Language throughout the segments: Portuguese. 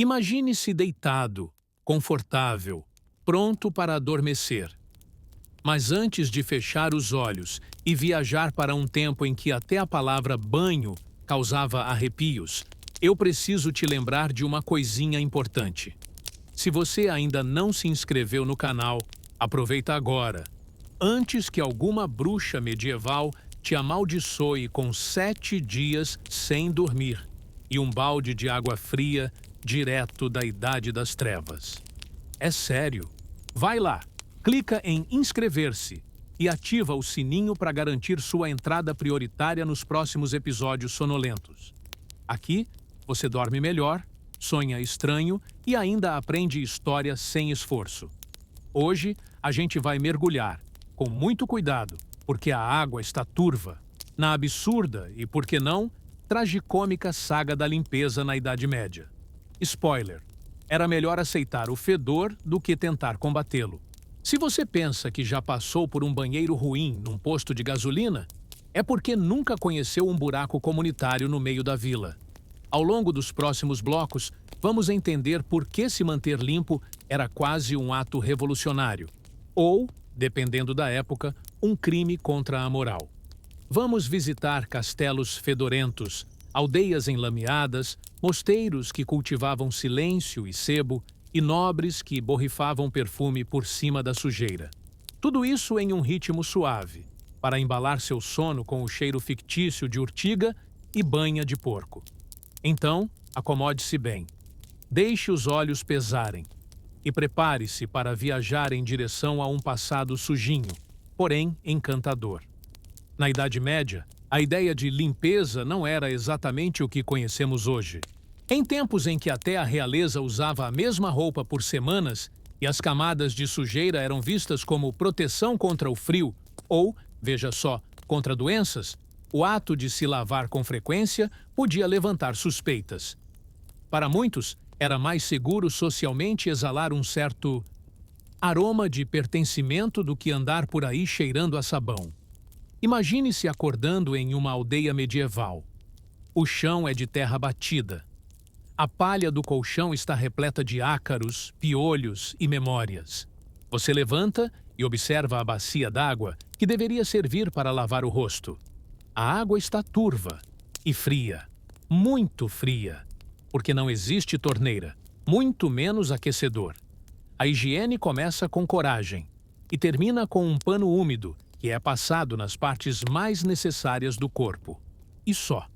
Imagine-se deitado, confortável, pronto para adormecer. Mas antes de fechar os olhos e viajar para um tempo em que até a palavra banho causava arrepios, eu preciso te lembrar de uma coisinha importante. Se você ainda não se inscreveu no canal, aproveita agora, antes que alguma bruxa medieval te amaldiçoe com 7 dias sem dormir e um balde de água fria direto da Idade das Trevas. É sério. Vai lá, clica em inscrever-se e ativa o sininho para garantir sua entrada prioritária nos próximos episódios sonolentos. Aqui, você dorme melhor, sonha estranho e ainda aprende história sem esforço. Hoje, a gente vai mergulhar, com muito cuidado, porque a água está turva, na absurda e, por que não, tragicômica saga da limpeza na Idade Média. Spoiler: era melhor aceitar o fedor do que tentar combatê-lo. Se você pensa que já passou por um banheiro ruim num posto de gasolina, é porque nunca conheceu um buraco comunitário no meio da vila. Ao longo dos próximos blocos, vamos entender por que se manter limpo era quase um ato revolucionário, ou, dependendo da época, um crime contra a moral. Vamos visitar castelos fedorentos, aldeias enlameadas, mosteiros que cultivavam silêncio e sebo e nobres que borrifavam perfume por cima da sujeira. Tudo isso em um ritmo suave, para embalar seu sono com o cheiro fictício de urtiga e banha de porco. Então, acomode-se bem. Deixe os olhos pesarem e prepare-se para viajar em direção a um passado sujinho, porém encantador. Na Idade Média, a ideia de limpeza não era exatamente o que conhecemos hoje. Em tempos em que até a realeza usava a mesma roupa por semanas e as camadas de sujeira eram vistas como proteção contra o frio ou, veja só, contra doenças, o ato de se lavar com frequência podia levantar suspeitas. Para muitos, era mais seguro socialmente exalar um certo aroma de pertencimento do que andar por aí cheirando a sabão. Imagine-se acordando em uma aldeia medieval. O chão é de terra batida. A palha do colchão está repleta de ácaros, piolhos e memórias. Você levanta e observa a bacia d'água que deveria servir para lavar o rosto. A água está turva e fria, muito fria, porque não existe torneira, muito menos aquecedor. A higiene começa com coragem e termina com um pano úmido que é passado nas partes mais necessárias do corpo. E só.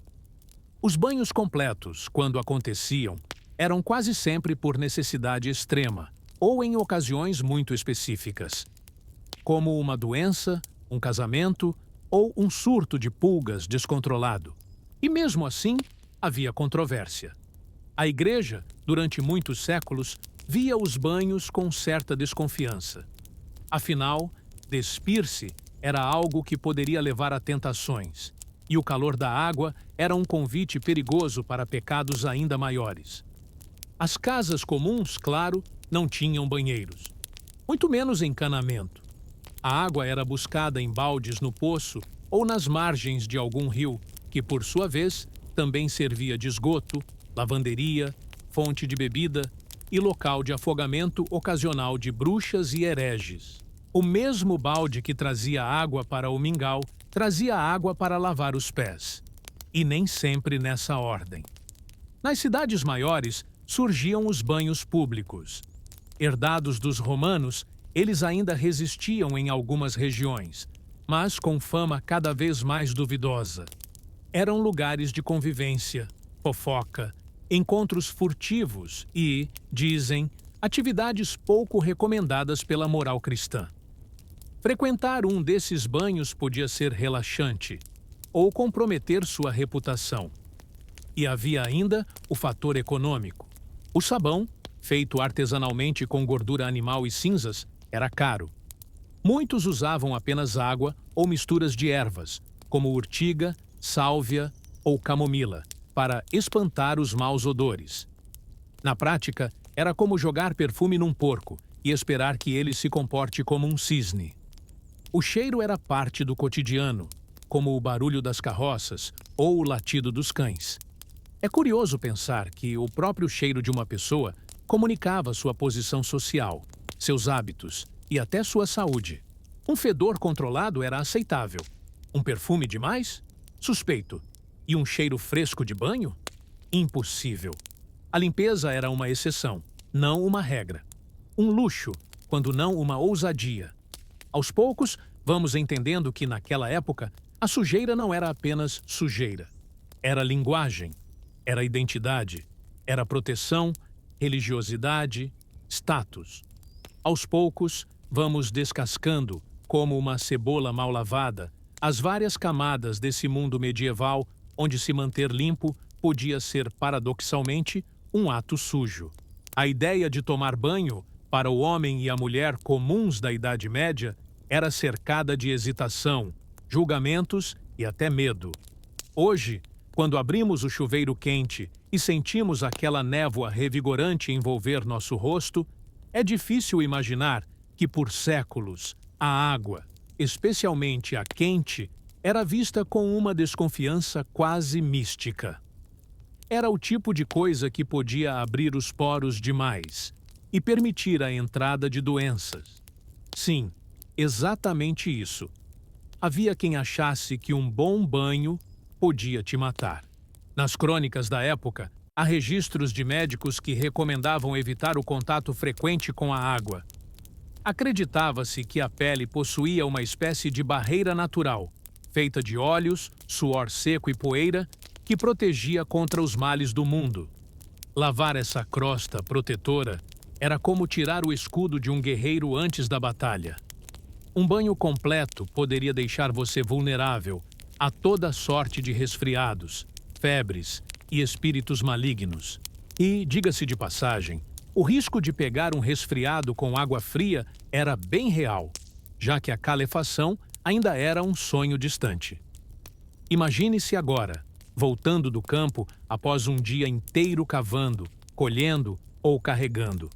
Os banhos completos, quando aconteciam, eram quase sempre por necessidade extrema ou em ocasiões muito específicas, como uma doença, um casamento ou um surto de pulgas descontrolado. E mesmo assim, havia controvérsia. A Igreja, durante muitos séculos, via os banhos com certa desconfiança. Afinal, despir-se era algo que poderia levar a tentações, e o calor da água era um convite perigoso para pecados ainda maiores. As casas comuns, claro, não tinham banheiros, muito menos encanamento. A água era buscada em baldes no poço ou nas margens de algum rio, que, por sua vez, também servia de esgoto, lavanderia, fonte de bebida e local de afogamento ocasional de bruxas e hereges. O mesmo balde que trazia água para o mingau trazia água para lavar os pés. E nem sempre nessa ordem. Nas cidades maiores surgiam os banhos públicos. Herdados dos romanos, eles ainda resistiam em algumas regiões, mas com fama cada vez mais duvidosa. Eram lugares de convivência, fofoca, encontros furtivos e, dizem, atividades pouco recomendadas pela moral cristã. Frequentar um desses banhos podia ser relaxante ou comprometer sua reputação. E havia ainda o fator econômico. O sabão, feito artesanalmente com gordura animal e cinzas, era caro. Muitos usavam apenas água ou misturas de ervas, como urtiga, sálvia ou camomila, para espantar os maus odores. Na prática, era como jogar perfume num porco e esperar que ele se comporte como um cisne. O cheiro era parte do cotidiano, como o barulho das carroças ou o latido dos cães. É curioso pensar que o próprio cheiro de uma pessoa comunicava sua posição social, seus hábitos e até sua saúde. Um fedor controlado era aceitável. Um perfume demais? Suspeito. E um cheiro fresco de banho? Impossível. A limpeza era uma exceção, não uma regra. Um luxo, quando não uma ousadia. Aos poucos, vamos entendendo que naquela época, a sujeira não era apenas sujeira. Era linguagem, era identidade, era proteção, religiosidade, status. Aos poucos, vamos descascando, como uma cebola mal lavada, as várias camadas desse mundo medieval onde se manter limpo podia ser, paradoxalmente, um ato sujo. A ideia de tomar banho, para o homem e a mulher comuns da Idade Média, era cercada de hesitação, julgamentos e até medo. Hoje, quando abrimos o chuveiro quente e sentimos aquela névoa revigorante envolver nosso rosto, é difícil imaginar que por séculos a água, especialmente a quente, era vista com uma desconfiança quase mística. Era o tipo de coisa que podia abrir os poros demais e permitir a entrada de doenças. Sim, exatamente isso. Havia quem achasse que um bom banho podia te matar. Nas crônicas da época, há registros de médicos que recomendavam evitar o contato frequente com a água. Acreditava-se que a pele possuía uma espécie de barreira natural, feita de óleos, suor seco e poeira, que protegia contra os males do mundo. Lavar essa crosta protetora era como tirar o escudo de um guerreiro antes da batalha. Um banho completo poderia deixar você vulnerável a toda sorte de resfriados, febres e espíritos malignos. E, diga-se de passagem, o risco de pegar um resfriado com água fria era bem real, já que a calefação ainda era um sonho distante. Imagine-se agora, voltando do campo após um dia inteiro cavando, colhendo ou carregando.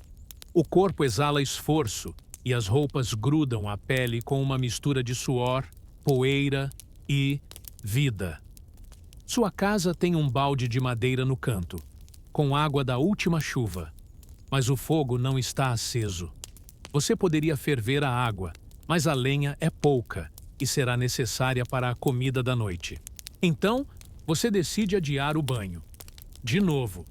O corpo exala esforço e as roupas grudam à pele com uma mistura de suor, poeira e vida. Sua casa tem um balde de madeira no canto, com água da última chuva, mas o fogo não está aceso. Você poderia ferver a água, mas a lenha é pouca e será necessária para a comida da noite. Então, você decide adiar o banho. De novo.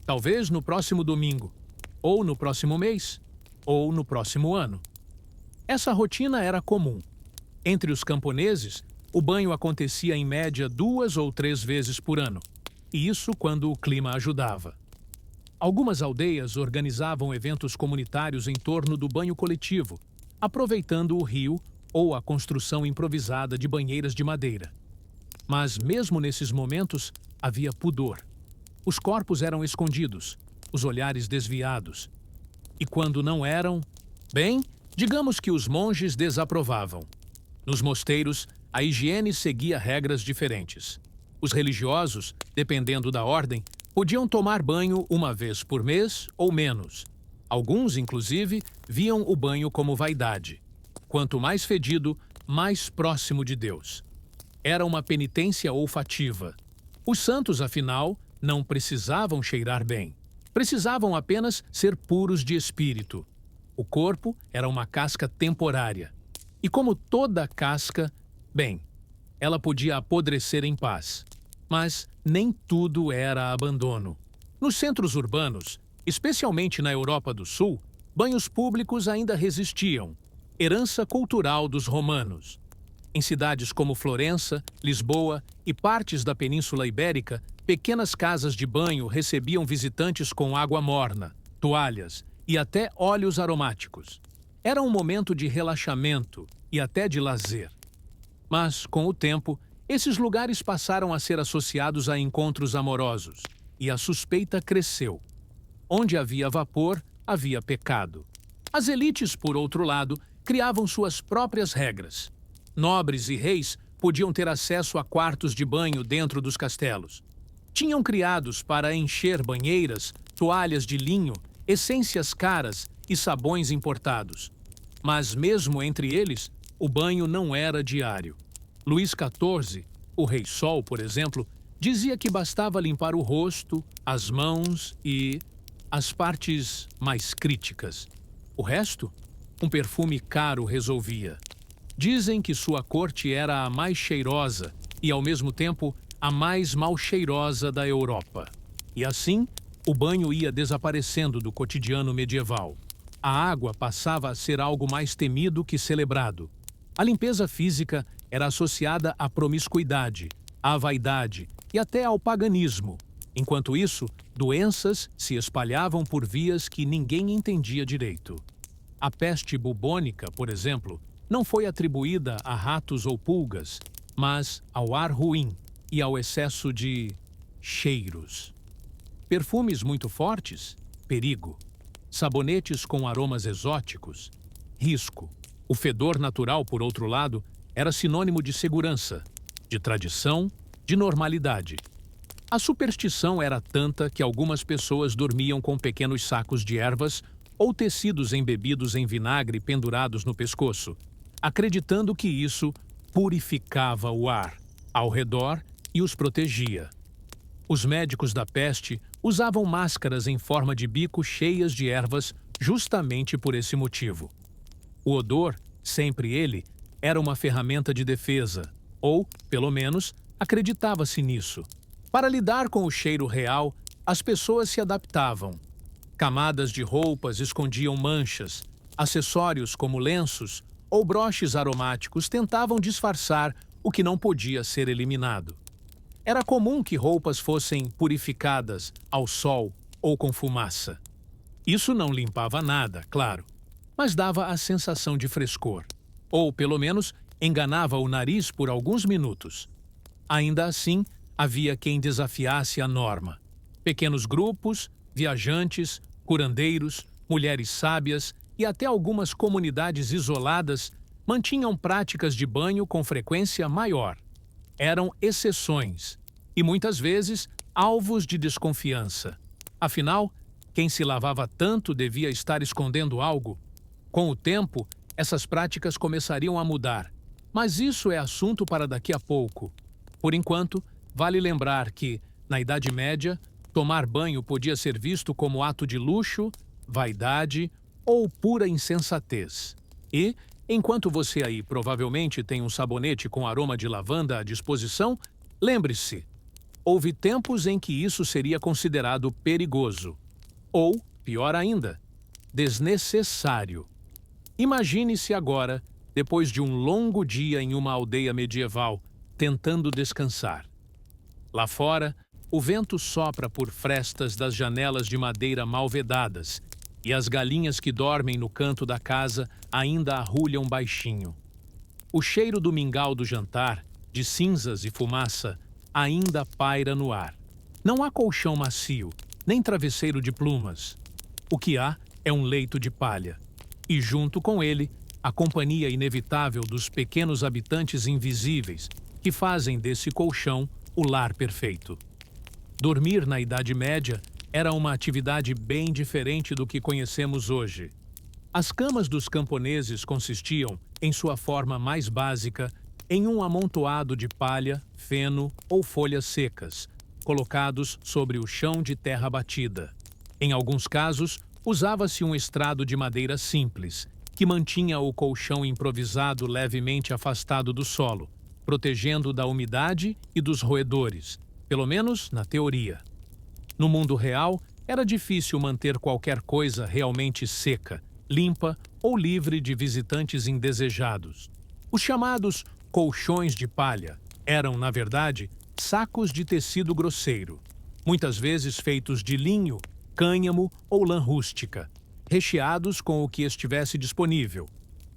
Talvez no próximo domingo, ou no próximo mês, ou no próximo ano. Essa rotina era comum. Entre os camponeses, o banho acontecia em média 2 ou 3 vezes por ano, e isso quando o clima ajudava. Algumas aldeias organizavam eventos comunitários em torno do banho coletivo, aproveitando o rio ou a construção improvisada de banheiras de madeira. Mas mesmo nesses momentos, havia pudor. Os corpos eram escondidos, os olhares desviados. E quando não eram, bem, digamos que os monges desaprovavam. Nos mosteiros, a higiene seguia regras diferentes. Os religiosos, dependendo da ordem, podiam tomar banho uma vez por mês ou menos. Alguns, inclusive, viam o banho como vaidade. Quanto mais fedido, mais próximo de Deus. Era uma penitência olfativa. Os santos, afinal, não precisavam cheirar bem. Precisavam apenas ser puros de espírito. O corpo era uma casca temporária. E como toda casca, bem, ela podia apodrecer em paz. Mas nem tudo era abandono. Nos centros urbanos, especialmente na Europa do Sul, banhos públicos ainda resistiam, herança cultural dos romanos. Em cidades como Florença, Lisboa e partes da Península Ibérica, pequenas casas de banho recebiam visitantes com água morna, toalhas e até óleos aromáticos. Era um momento de relaxamento e até de lazer. Mas, com o tempo, esses lugares passaram a ser associados a encontros amorosos, e a suspeita cresceu. Onde havia vapor, havia pecado. As elites, por outro lado, criavam suas próprias regras. Nobres e reis podiam ter acesso a quartos de banho dentro dos castelos. Tinham criados para encher banheiras, toalhas de linho, essências caras e sabões importados. Mas mesmo entre eles, o banho não era diário. Luís XIV, o Rei Sol, por exemplo, Dizia que bastava limpar o rosto, as mãos e as partes mais críticas. O resto, um perfume caro resolvia. Dizem que sua corte era a mais cheirosa e, ao mesmo tempo, a mais mal cheirosa da Europa. E assim, o banho ia desaparecendo do cotidiano medieval. A água passava a ser algo mais temido que celebrado. A limpeza física era associada à promiscuidade, à vaidade e até ao paganismo. Enquanto isso, doenças se espalhavam por vias que ninguém entendia direito. A peste bubônica, por exemplo, não foi atribuída a ratos ou pulgas, mas ao ar ruim e ao excesso de cheiros. Perfumes muito fortes? Perigo. Sabonetes com aromas exóticos? Risco. O fedor natural, por outro lado, era sinônimo de segurança, de tradição, de normalidade. A superstição era tanta que algumas pessoas dormiam com pequenos sacos de ervas ou tecidos embebidos em vinagre pendurados no pescoço, acreditando que isso purificava o ar ao redor e os protegia. Os médicos da peste usavam máscaras em forma de bico cheias de ervas justamente por esse motivo. O odor, sempre ele, era uma ferramenta de defesa, ou, pelo menos, acreditava-se nisso. Para lidar com o cheiro real, as pessoas se adaptavam. Camadas de roupas escondiam manchas, acessórios como lenços ou broches aromáticos tentavam disfarçar o que não podia ser eliminado. Era comum que roupas fossem purificadas ao sol ou com fumaça. Isso não limpava nada, claro, mas dava a sensação de frescor, ou, pelo menos, enganava o nariz por alguns minutos. Ainda assim, havia quem desafiasse a norma. Pequenos grupos, viajantes, curandeiros, mulheres sábias e até algumas comunidades isoladas mantinham práticas de banho com frequência maior. Eram exceções e, muitas vezes, alvos de desconfiança. Afinal, quem se lavava tanto devia estar escondendo algo. Com o tempo, essas práticas começariam a mudar, mas isso é assunto para daqui a pouco. Por enquanto, vale lembrar que, na Idade Média, tomar banho podia ser visto como ato de luxo, vaidade ou pura insensatez. E, enquanto você aí provavelmente tem um sabonete com aroma de lavanda à disposição, lembre-se, houve tempos em que isso seria considerado perigoso. Ou, pior ainda, desnecessário. Imagine-se agora, depois de um longo dia em uma aldeia medieval, tentando descansar. Lá fora, o vento sopra por frestas das janelas de madeira mal vedadas e as galinhas que dormem no canto da casa ainda arrulham baixinho. O cheiro do mingau do jantar, de cinzas e fumaça, ainda paira no ar. Não há colchão macio, nem travesseiro de plumas. O que há é um leito de palha. E junto com ele, a companhia inevitável dos pequenos habitantes invisíveis que fazem desse colchão o lar perfeito. Dormir na Idade Média era uma atividade bem diferente do que conhecemos hoje. As camas dos camponeses consistiam, em sua forma mais básica, em um amontoado de palha, feno ou folhas secas, colocados sobre o chão de terra batida. Em alguns casos, usava-se um estrado de madeira simples, que mantinha o colchão improvisado levemente afastado do solo, protegendo da umidade e dos roedores, pelo menos na teoria. No mundo real, era difícil manter qualquer coisa realmente seca, limpa ou livre de visitantes indesejados. Os chamados colchões de palha eram, na verdade, sacos de tecido grosseiro, muitas vezes feitos de linho, cânhamo ou lã rústica, recheados com o que estivesse disponível: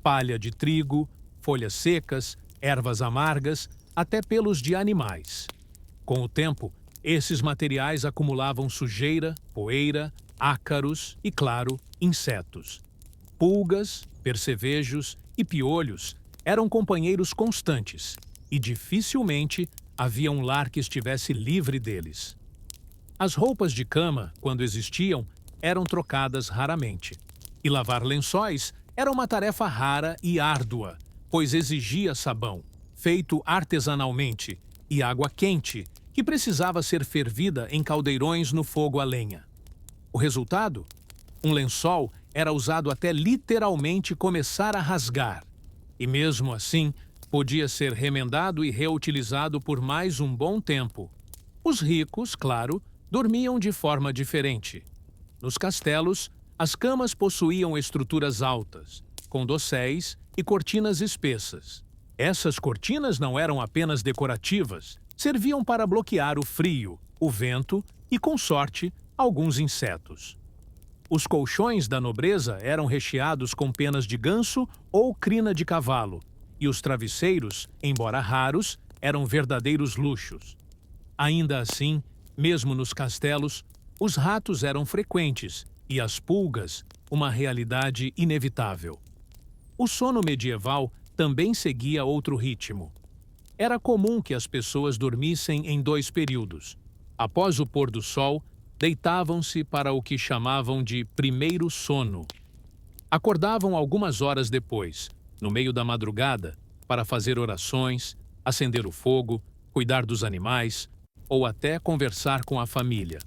palha de trigo, folhas secas, ervas amargas, até pelos de animais. Com o tempo, esses materiais acumulavam sujeira, poeira, ácaros e, claro, insetos. Pulgas, percevejos e piolhos eram companheiros constantes e dificilmente havia um lar que estivesse livre deles. As roupas de cama, quando existiam, eram trocadas raramente. E lavar lençóis era uma tarefa rara e árdua, pois exigia sabão, feito artesanalmente, e água quente, que precisava ser fervida em caldeirões no fogo a lenha. O resultado? Um lençol era usado até literalmente começar a rasgar. E mesmo assim, podia ser remendado e reutilizado por mais um bom tempo. Os ricos, claro, dormiam de forma diferente. Nos castelos, as camas possuíam estruturas altas, com dosséis e cortinas espessas. Essas cortinas não eram apenas decorativas, serviam para bloquear o frio, o vento e, com sorte, alguns insetos. Os colchões da nobreza eram recheados com penas de ganso ou crina de cavalo, e os travesseiros, embora raros, eram verdadeiros luxos. Ainda assim, mesmo nos castelos, os ratos eram frequentes e as pulgas, uma realidade inevitável. O sono medieval também seguia outro ritmo. Era comum que as pessoas dormissem em 2 períodos. Após o pôr do sol, deitavam-se para o que chamavam de primeiro sono. Acordavam algumas horas depois, no meio da madrugada, para fazer orações, acender o fogo, cuidar dos animais ou até conversar com a família.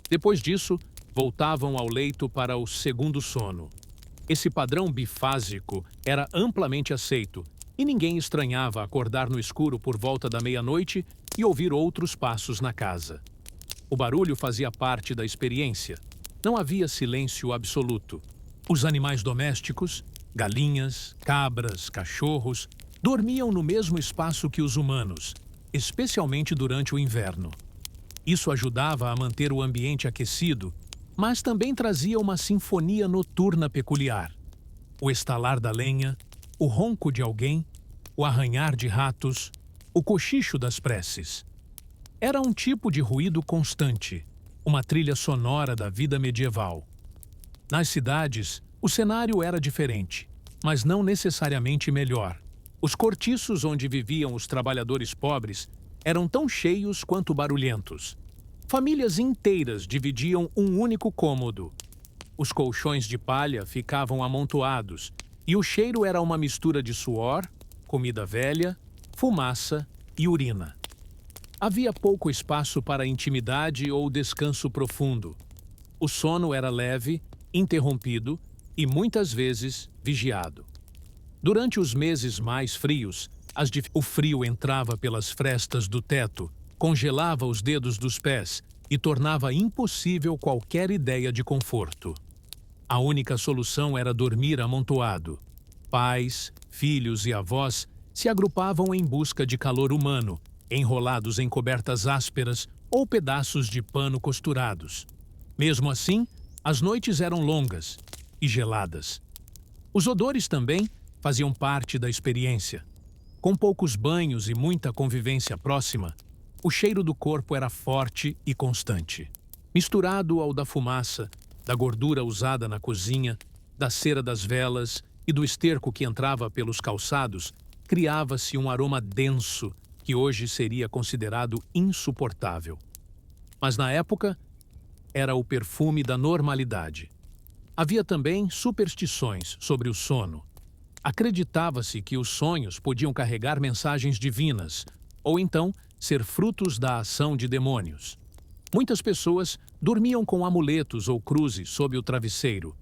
Depois disso, voltavam ao leito para o segundo sono. Esse padrão bifásico era amplamente aceito e ninguém estranhava acordar no escuro por volta da meia-noite e ouvir outros passos na casa. O barulho fazia parte da experiência. Não havia silêncio absoluto. Os animais domésticos, galinhas, cabras, cachorros, dormiam no mesmo espaço que os humanos, especialmente durante o inverno. Isso ajudava a manter o ambiente aquecido, mas também trazia uma sinfonia noturna peculiar. O estalar da lenha, o ronco de alguém, o arranhar de ratos, o cochicho das preces. Era um tipo de ruído constante, uma trilha sonora da vida medieval. Nas cidades, o cenário era diferente, mas não necessariamente melhor. Os cortiços onde viviam os trabalhadores pobres eram tão cheios quanto barulhentos. Famílias inteiras dividiam um único cômodo. Os colchões de palha ficavam amontoados e o cheiro era uma mistura de suor, comida velha, fumaça e urina. Havia pouco espaço para intimidade ou descanso profundo. O sono era leve, interrompido e, muitas vezes, vigiado. Durante os meses mais frios, o frio entrava pelas frestas do teto, congelava os dedos dos pés e tornava impossível qualquer ideia de conforto. A única solução era dormir amontoado. Pais, filhos e avós se agrupavam em busca de calor humano, enrolados em cobertas ásperas ou pedaços de pano costurados. Mesmo assim, as noites eram longas e geladas. Os odores também faziam parte da experiência. Com poucos banhos e muita convivência próxima, o cheiro do corpo era forte e constante. Misturado ao da fumaça, da gordura usada na cozinha, da cera das velas e do esterco que entrava pelos calçados, criava-se um aroma denso que hoje seria considerado insuportável. Mas na época, era o perfume da normalidade. Havia também superstições sobre o sono. Acreditava-se que os sonhos podiam carregar mensagens divinas, ou então ser frutos da ação de demônios. Muitas pessoas dormiam com amuletos ou cruzes sob o travesseiro,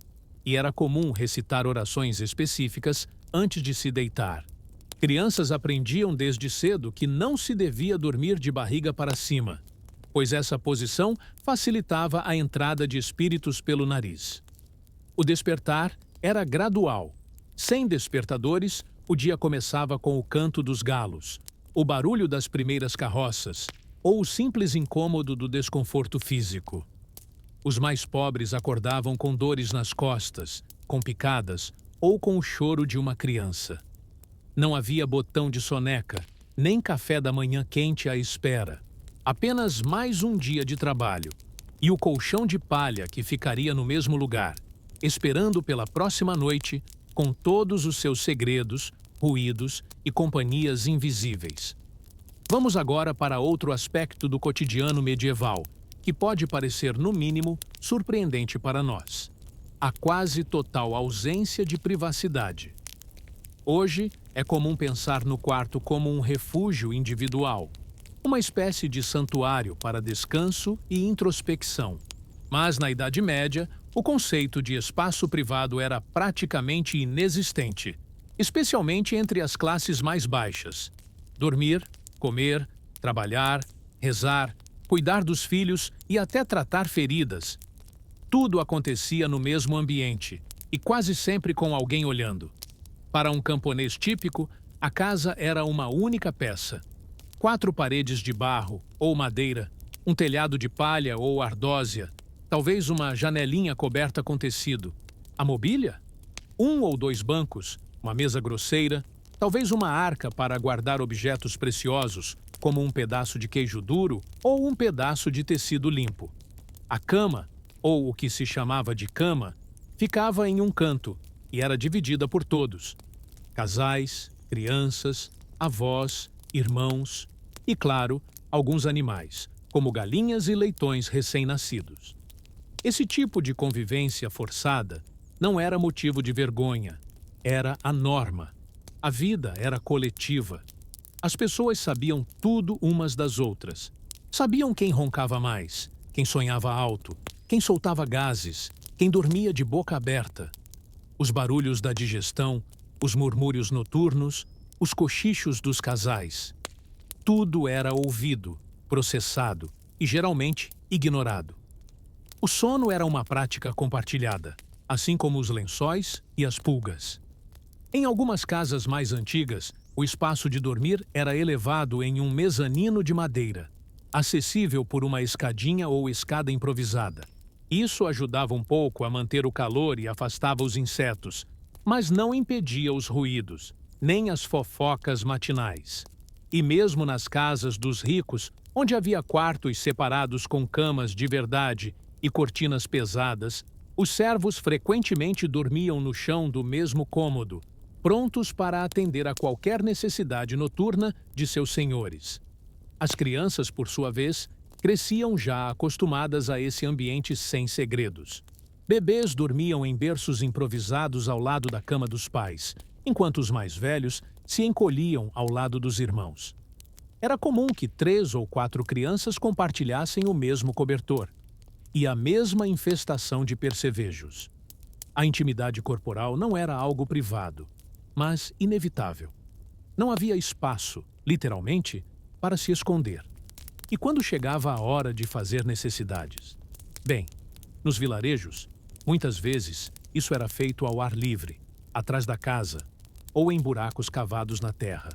e era comum recitar orações específicas antes de se deitar. Crianças aprendiam desde cedo que não se devia dormir de barriga para cima, pois essa posição facilitava a entrada de espíritos pelo nariz. O despertar era gradual. Sem despertadores, o dia começava com o canto dos galos, o barulho das primeiras carroças ou o simples incômodo do desconforto físico. Os mais pobres acordavam com dores nas costas, com picadas ou com o choro de uma criança. Não havia botão de soneca, nem café da manhã quente à espera. Apenas mais um dia de trabalho e o colchão de palha que ficaria no mesmo lugar, esperando pela próxima noite, com todos os seus segredos, ruídos e companhias invisíveis. Vamos agora para outro aspecto do cotidiano medieval, que pode parecer, no mínimo, surpreendente para nós: a quase total ausência de privacidade. Hoje, é comum pensar no quarto como um refúgio individual. uma espécie de santuário para descanso e introspecção. Mas na Idade Média, o conceito de espaço privado era praticamente inexistente, especialmente entre as classes mais baixas. Dormir, comer, trabalhar, rezar, cuidar dos filhos e até tratar feridas. Tudo acontecia no mesmo ambiente e quase sempre com alguém olhando. Para um camponês típico, a casa era uma única peça. 4 paredes de barro ou madeira, um telhado de palha ou ardósia, talvez uma janelinha coberta com tecido. A mobília? 1 ou 2 bancos, uma mesa grosseira, talvez uma arca para guardar objetos preciosos, como um pedaço de queijo duro ou um pedaço de tecido limpo. A cama, ou o que se chamava de cama, ficava em um canto e era dividida por todos. Casais, crianças, avós, irmãos e, claro, alguns animais, como galinhas e leitões recém-nascidos. Esse tipo de convivência forçada não era motivo de vergonha, era a norma. A vida era coletiva. As pessoas sabiam tudo umas das outras. Sabiam quem roncava mais, quem sonhava alto, quem soltava gases, quem dormia de boca aberta. Os barulhos da digestão, os murmúrios noturnos, os cochichos dos casais. Tudo era ouvido, processado e, geralmente, ignorado. O sono era uma prática compartilhada, assim como os lençóis e as pulgas. Em algumas casas mais antigas, o espaço de dormir era elevado em um mezanino de madeira, acessível por uma escadinha ou escada improvisada. Isso ajudava um pouco a manter o calor e afastava os insetos, mas não impedia os ruídos, nem as fofocas matinais. E mesmo nas casas dos ricos, onde havia quartos separados com camas de verdade e cortinas pesadas, os servos frequentemente dormiam no chão do mesmo cômodo, prontos para atender a qualquer necessidade noturna de seus senhores. As crianças, por sua vez, cresciam já acostumadas a esse ambiente sem segredos. Bebês dormiam em berços improvisados ao lado da cama dos pais, enquanto os mais velhos se encolhiam ao lado dos irmãos. Era comum que 3 ou 4 crianças compartilhassem o mesmo cobertor e a mesma infestação de percevejos. A intimidade corporal não era algo privado, mas inevitável. Não havia espaço, literalmente, para se esconder. E quando chegava a hora de fazer necessidades? Bem, nos vilarejos, muitas vezes isso era feito ao ar livre, atrás da casa, ou em buracos cavados na terra.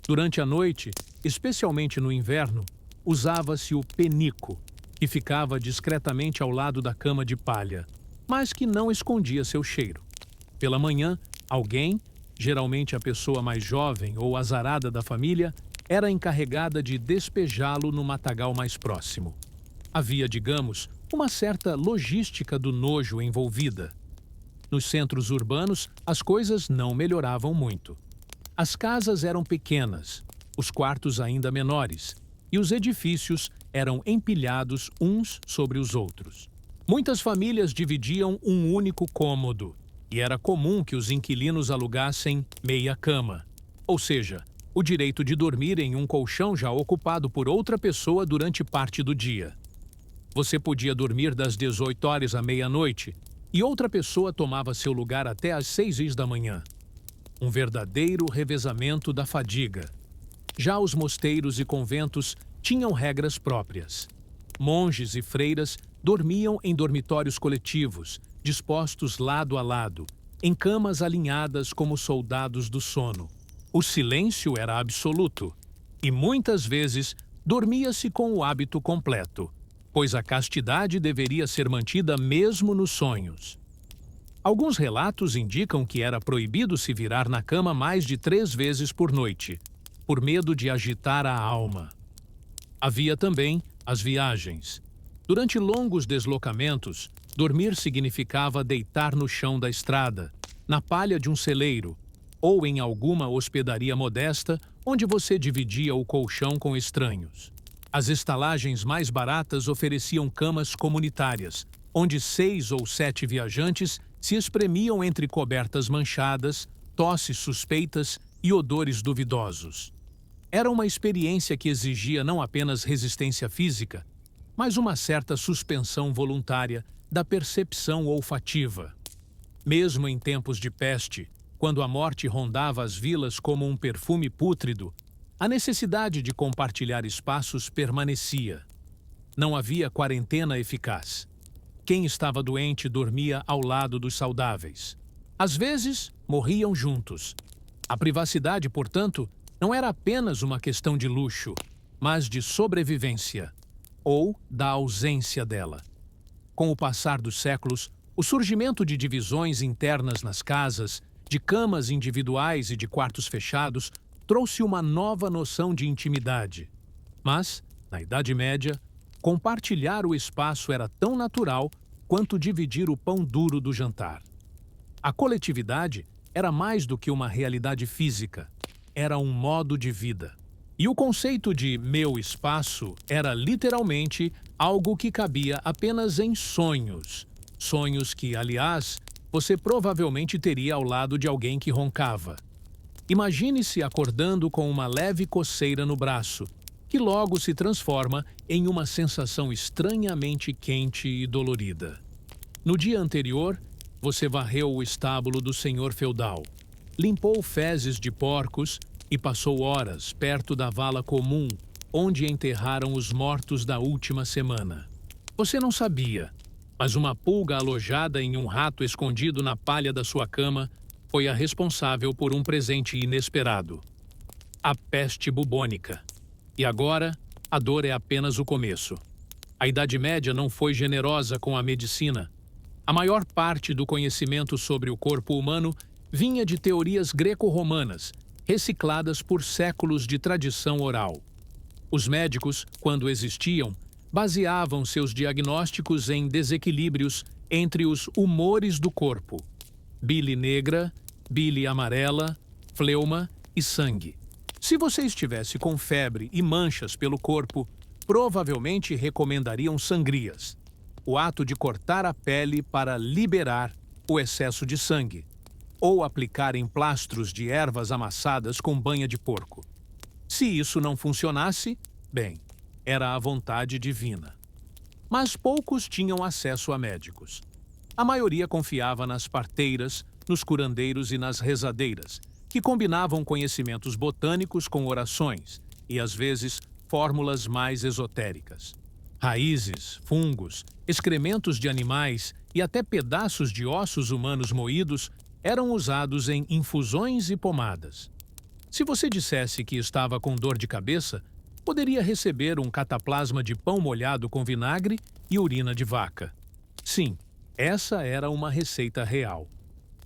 Durante a noite, especialmente no inverno, usava-se o penico, que ficava discretamente ao lado da cama de palha, mas que não escondia seu cheiro. Pela manhã, alguém, geralmente a pessoa mais jovem ou azarada da família, era encarregada de despejá-lo no matagal mais próximo. Havia, digamos, uma certa logística do nojo envolvida. Nos centros urbanos, as coisas não melhoravam muito. As casas eram pequenas, os quartos ainda menores, e os edifícios eram empilhados uns sobre os outros. Muitas famílias dividiam um único cômodo, e era comum que os inquilinos alugassem meia cama, ou seja, o direito de dormir em um colchão já ocupado por outra pessoa durante parte do dia. Você podia dormir das 18 horas à meia-noite e outra pessoa tomava seu lugar até às 6 da manhã. Um verdadeiro revezamento da fadiga. Já os mosteiros e conventos tinham regras próprias. Monges e freiras dormiam em dormitórios coletivos, dispostos lado a lado, em camas alinhadas como soldados do sono. O silêncio era absoluto, e muitas vezes dormia-se com o hábito completo, pois a castidade deveria ser mantida mesmo nos sonhos. Alguns relatos indicam que era proibido se virar na cama mais de 3 vezes por noite, por medo de agitar a alma. Havia também as viagens. Durante longos deslocamentos, dormir significava deitar no chão da estrada, na palha de um celeiro, ou em alguma hospedaria modesta onde você dividia o colchão com estranhos. As estalagens mais baratas ofereciam camas comunitárias, onde 6 ou 7 viajantes se espremiam entre cobertas manchadas, tosses suspeitas e odores duvidosos. Era uma experiência que exigia não apenas resistência física, mas uma certa suspensão voluntária da percepção olfativa. Mesmo em tempos de peste, quando a morte rondava as vilas como um perfume pútrido, a necessidade de compartilhar espaços permanecia. Não havia quarentena eficaz. Quem estava doente dormia ao lado dos saudáveis. Às vezes, morriam juntos. A privacidade, portanto, não era apenas uma questão de luxo, mas de sobrevivência, ou da ausência dela. Com o passar dos séculos, o surgimento de divisões internas nas casas, de camas individuais e de quartos fechados, trouxe uma nova noção de intimidade. Mas, na Idade Média, compartilhar o espaço era tão natural quanto dividir o pão duro do jantar. A coletividade era mais do que uma realidade física, era um modo de vida. E o conceito de meu espaço era literalmente algo que cabia apenas em sonhos. Sonhos que, aliás, você provavelmente teria ao lado de alguém que roncava. Imagine-se acordando com uma leve coceira no braço, que logo se transforma em uma sensação estranhamente quente e dolorida. No dia anterior, você varreu o estábulo do senhor feudal, limpou fezes de porcos e passou horas perto da vala comum onde enterraram os mortos da última semana. Você não sabia, mas uma pulga alojada em um rato escondido na palha da sua cama foi a responsável por um presente inesperado: a peste bubônica. E agora, a dor é apenas o começo. A Idade Média não foi generosa com a medicina. A maior parte do conhecimento sobre o corpo humano vinha de teorias greco-romanas, recicladas por séculos de tradição oral. Os médicos, quando existiam, baseavam seus diagnósticos em desequilíbrios entre os humores do corpo: bile negra, bile amarela, fleuma e sangue. Se você estivesse com febre e manchas pelo corpo, provavelmente recomendariam sangrias, o ato de cortar a pele para liberar o excesso de sangue, ou aplicar emplastros de ervas amassadas com banha de porco. Se isso não funcionasse, bem, era a vontade divina. Mas poucos tinham acesso a médicos. A maioria confiava nas parteiras, nos curandeiros e nas rezadeiras, que combinavam conhecimentos botânicos com orações e, às vezes, fórmulas mais esotéricas. Raízes, fungos, excrementos de animais e até pedaços de ossos humanos moídos eram usados em infusões e pomadas. Se você dissesse que estava com dor de cabeça, poderia receber um cataplasma de pão molhado com vinagre e urina de vaca. Sim, essa era uma receita real.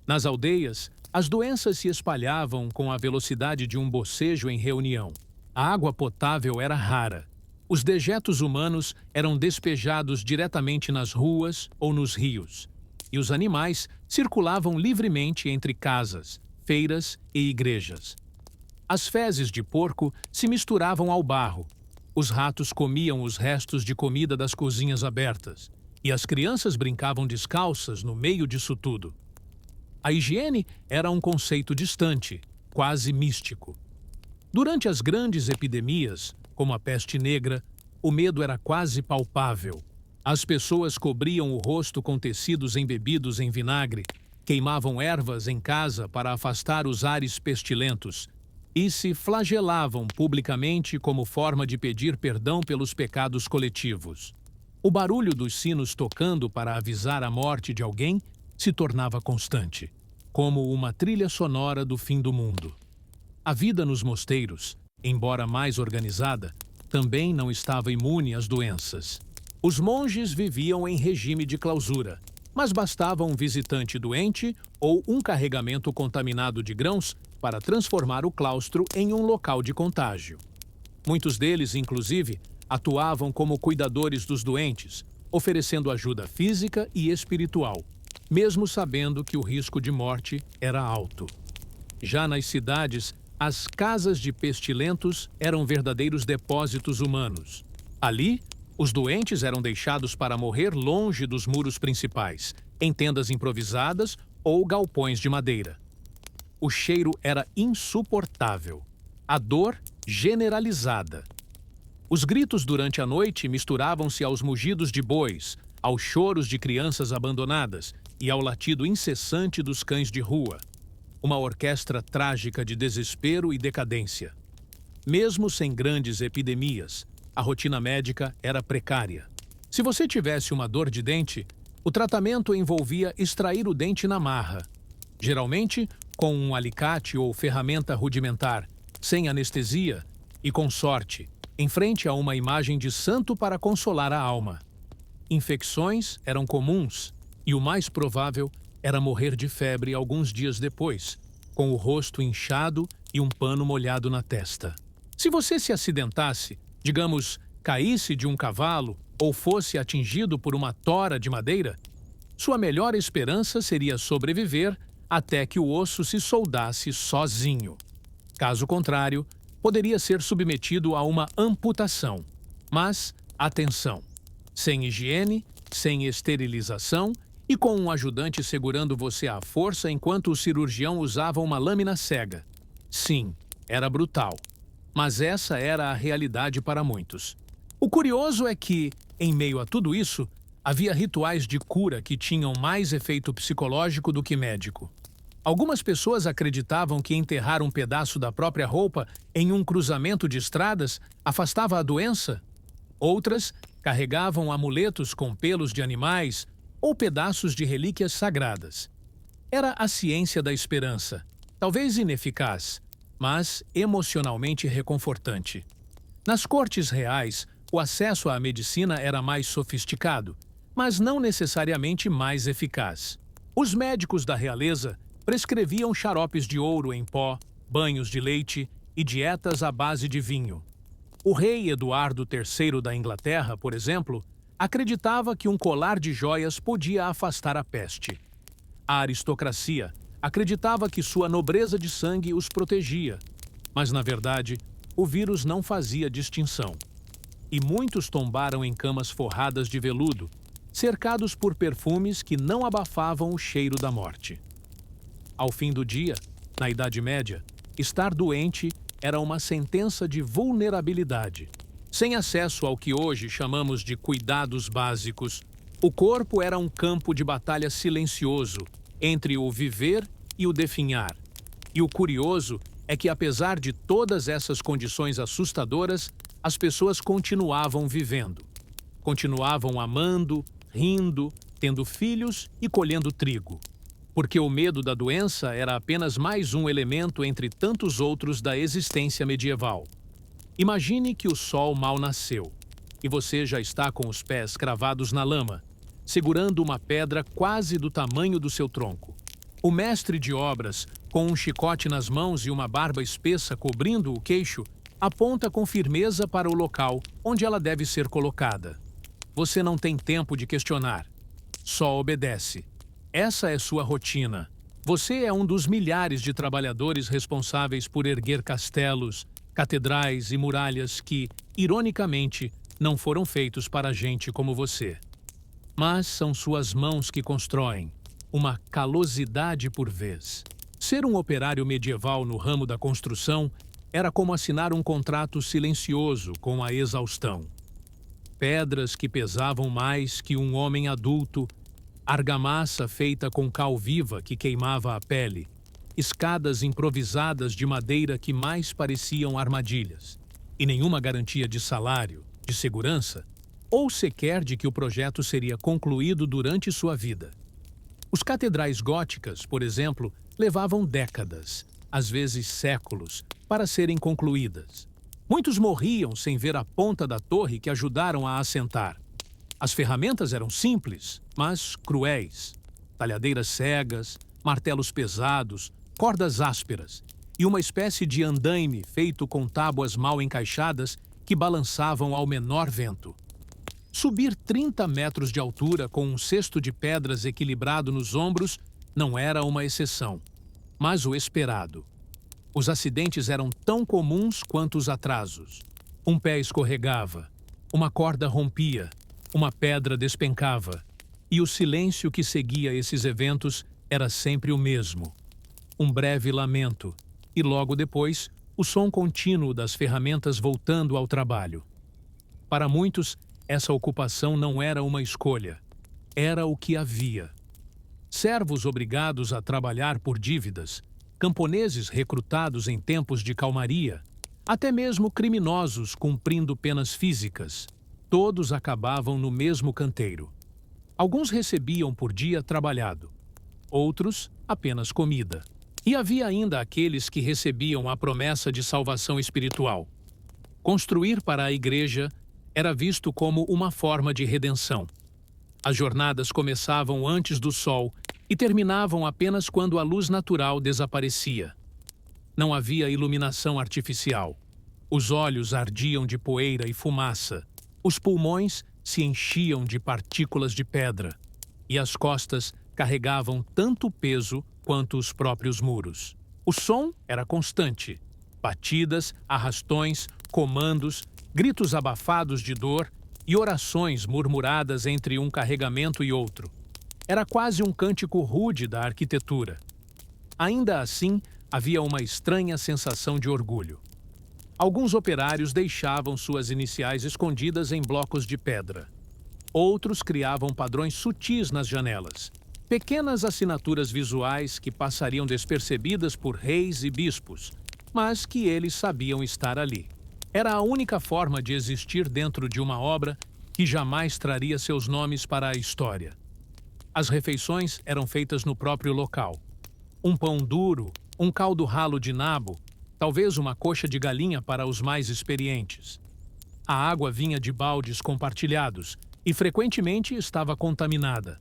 Nas aldeias, as doenças se espalhavam com a velocidade de um bocejo em reunião. A água potável era rara. Os dejetos humanos eram despejados diretamente nas ruas ou nos rios, e os animais circulavam livremente entre casas, feiras e igrejas. As fezes de porco se misturavam ao barro, os ratos comiam os restos de comida das cozinhas abertas, e as crianças brincavam descalças no meio disso tudo. A higiene era um conceito distante, quase místico. Durante as grandes epidemias, como a peste negra, o medo era quase palpável. As pessoas cobriam o rosto com tecidos embebidos em vinagre, queimavam ervas em casa para afastar os ares pestilentos e se flagelavam publicamente como forma de pedir perdão pelos pecados coletivos. O barulho dos sinos tocando para avisar a morte de alguém se tornava constante, como uma trilha sonora do fim do mundo. A vida nos mosteiros, embora mais organizada, também não estava imune às doenças. Os monges viviam em regime de clausura, mas bastava um visitante doente ou um carregamento contaminado de grãos para transformar o claustro em um local de contágio. Muitos deles, inclusive, atuavam como cuidadores dos doentes, oferecendo ajuda física e espiritual, mesmo sabendo que o risco de morte era alto. Já nas cidades, as casas de pestilentos eram verdadeiros depósitos humanos. Ali, os doentes eram deixados para morrer longe dos muros principais, em tendas improvisadas ou galpões de madeira. O cheiro era insuportável. a dor generalizada. Os gritos durante a noite misturavam-se aos mugidos de bois, aos choros de crianças abandonadas e ao latido incessante dos cães de rua. Uma orquestra trágica de desespero e decadência. Mesmo sem grandes epidemias, a rotina médica era precária. Se você tivesse uma dor de dente, o tratamento envolvia extrair o dente na marra, geralmente com um alicate ou ferramenta rudimentar, sem anestesia e, com sorte, em frente a uma imagem de santo para consolar a alma. Infecções eram comuns e o mais provável era morrer de febre alguns dias depois, com o rosto inchado e um pano molhado na testa. Se você se acidentasse, digamos, caísse de um cavalo ou fosse atingido por uma tora de madeira, sua melhor esperança seria sobreviver até que o osso se soldasse sozinho. Caso contrário, poderia ser submetido a uma amputação. Mas, atenção, sem higiene, sem esterilização e com um ajudante segurando você à força enquanto o cirurgião usava uma lâmina cega. Sim, era brutal. Mas essa era a realidade para muitos. O curioso é que, em meio a tudo isso, havia rituais de cura que tinham mais efeito psicológico do que médico. Algumas pessoas acreditavam que enterrar um pedaço da própria roupa em um cruzamento de estradas afastava a doença. Outras carregavam amuletos com pelos de animais ou pedaços de relíquias sagradas. Era a ciência da esperança, talvez ineficaz, mas emocionalmente reconfortante. Nas cortes reais, o acesso à medicina era mais sofisticado, mas não necessariamente mais eficaz. Os médicos da realeza prescreviam xaropes de ouro em pó, banhos de leite e dietas à base de vinho. O rei Eduardo III da Inglaterra, por exemplo, acreditava que um colar de joias podia afastar a peste. A aristocracia acreditava que sua nobreza de sangue os protegia, mas, na verdade, o vírus não fazia distinção. E muitos tombaram em camas forradas de veludo, cercados por perfumes que não abafavam o cheiro da morte. Ao fim do dia, na Idade Média, estar doente era uma sentença de vulnerabilidade. Sem acesso ao que hoje chamamos de cuidados básicos, o corpo era um campo de batalha silencioso entre o viver e o definhar. E o curioso é que, apesar de todas essas condições assustadoras, as pessoas continuavam vivendo. Continuavam amando, rindo, tendo filhos e colhendo trigo. Porque o medo da doença era apenas mais um elemento entre tantos outros da existência medieval. Imagine que o sol mal nasceu e você já está com os pés cravados na lama, segurando uma pedra quase do tamanho do seu tronco. O mestre de obras, com um chicote nas mãos e uma barba espessa cobrindo o queixo, aponta com firmeza para o local onde ela deve ser colocada. Você não tem tempo de questionar. Só obedece. Essa é sua rotina. Você é um dos milhares de trabalhadores responsáveis por erguer castelos, catedrais e muralhas que, ironicamente, não foram feitos para gente como você. Mas são suas mãos que constroem, uma calosidade por vez. Ser um operário medieval no ramo da construção era como assinar um contrato silencioso com a exaustão. Pedras que pesavam mais que um homem adulto, argamassa feita com cal viva que queimava a pele, escadas improvisadas de madeira que mais pareciam armadilhas, e nenhuma garantia de salário, de segurança, ou sequer de que o projeto seria concluído durante sua vida. Os catedrais góticas, por exemplo, levavam décadas, às vezes séculos, para serem concluídas. Muitos morriam sem ver a ponta da torre que ajudaram a assentar. As ferramentas eram simples, mas cruéis. Talhadeiras cegas, martelos pesados, cordas ásperas e uma espécie de andaime feito com tábuas mal encaixadas que balançavam ao menor vento. Subir 30 metros de altura com um cesto de pedras equilibrado nos ombros não era uma exceção, mas o esperado. Os acidentes eram tão comuns quanto os atrasos. Um pé escorregava, uma corda rompia, uma pedra despencava, e o silêncio que seguia esses eventos era sempre o mesmo. Um breve lamento, e logo depois, o som contínuo das ferramentas voltando ao trabalho. Para muitos, essa ocupação não era uma escolha, era o que havia. Servos obrigados a trabalhar por dívidas, camponeses recrutados em tempos de calmaria, até mesmo criminosos cumprindo penas físicas, todos acabavam no mesmo canteiro. Alguns recebiam por dia trabalhado, outros apenas comida. E havia ainda aqueles que recebiam a promessa de salvação espiritual. Construir para a igreja era visto como uma forma de redenção. As jornadas começavam antes do sol e terminavam apenas quando a luz natural desaparecia. Não havia iluminação artificial. Os olhos ardiam de poeira e fumaça. Os pulmões se enchiam de partículas de pedra. E as costas carregavam tanto peso quanto os próprios muros. O som era constante. Batidas, arrastões, comandos, gritos abafados de dor e orações murmuradas entre um carregamento e outro. Era quase um cântico rude da arquitetura. Ainda assim, havia uma estranha sensação de orgulho. Alguns operários deixavam suas iniciais escondidas em blocos de pedra. Outros criavam padrões sutis nas janelas, pequenas assinaturas visuais que passariam despercebidas por reis e bispos, mas que eles sabiam estar ali. Era a única forma de existir dentro de uma obra que jamais traria seus nomes para a história. As refeições eram feitas no próprio local. Um pão duro, um caldo ralo de nabo, talvez uma coxa de galinha para os mais experientes. A água vinha de baldes compartilhados e frequentemente estava contaminada.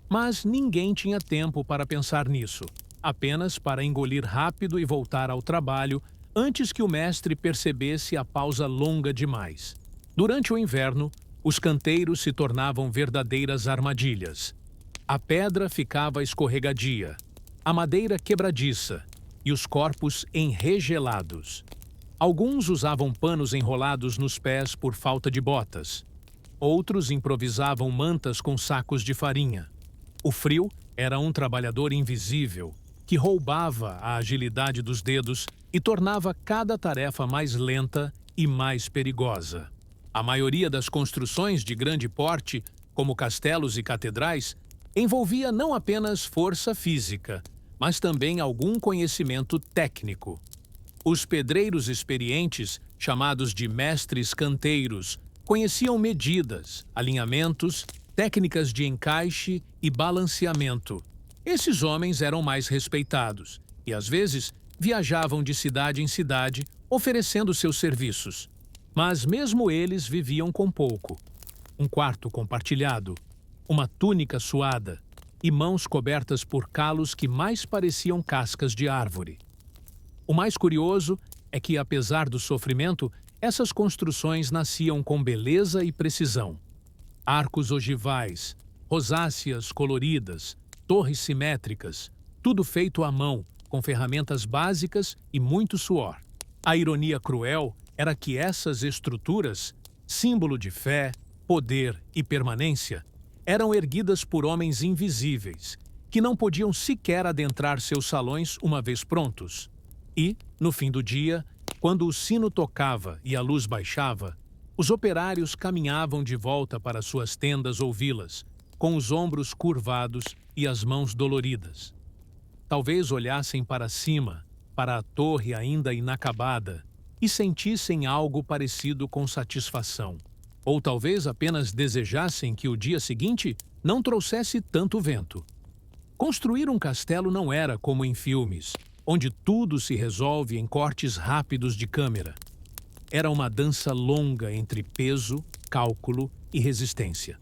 Mas ninguém tinha tempo para pensar nisso, apenas para engolir rápido e voltar ao trabalho antes que o mestre percebesse a pausa longa demais. Durante o inverno, os canteiros se tornavam verdadeiras armadilhas. A pedra ficava escorregadia, a madeira quebradiça e os corpos enregelados. Alguns usavam panos enrolados nos pés por falta de botas. Outros improvisavam mantas com sacos de farinha. O frio era um trabalhador invisível que roubava a agilidade dos dedos e tornava cada tarefa mais lenta e mais perigosa. A maioria das construções de grande porte, como castelos e catedrais, envolvia não apenas força física, mas também algum conhecimento técnico. Os pedreiros experientes, chamados de mestres canteiros, conheciam medidas, alinhamentos, técnicas de encaixe e balanceamento. Esses homens eram mais respeitados e, às vezes, viajavam de cidade em cidade, oferecendo seus serviços. Mas mesmo eles viviam com pouco. Um quarto compartilhado, uma túnica suada e mãos cobertas por calos que mais pareciam cascas de árvore. O mais curioso é que, apesar do sofrimento, essas construções nasciam com beleza e precisão. Arcos ogivais, rosáceas coloridas, torres simétricas, tudo feito à mão, com ferramentas básicas e muito suor. A ironia cruel era que essas estruturas, símbolo de fé, poder e permanência, eram erguidas por homens invisíveis, que não podiam sequer adentrar seus salões uma vez prontos. E, no fim do dia, quando o sino tocava e a luz baixava, os operários caminhavam de volta para suas tendas ou vilas, com os ombros curvados e as mãos doloridas. Talvez olhassem para cima, para a torre ainda inacabada, e sentissem algo parecido com satisfação. Ou talvez apenas desejassem que o dia seguinte não trouxesse tanto vento. Construir um castelo não era como em filmes, onde tudo se resolve em cortes rápidos de câmera. Era uma dança longa entre peso, cálculo e resistência.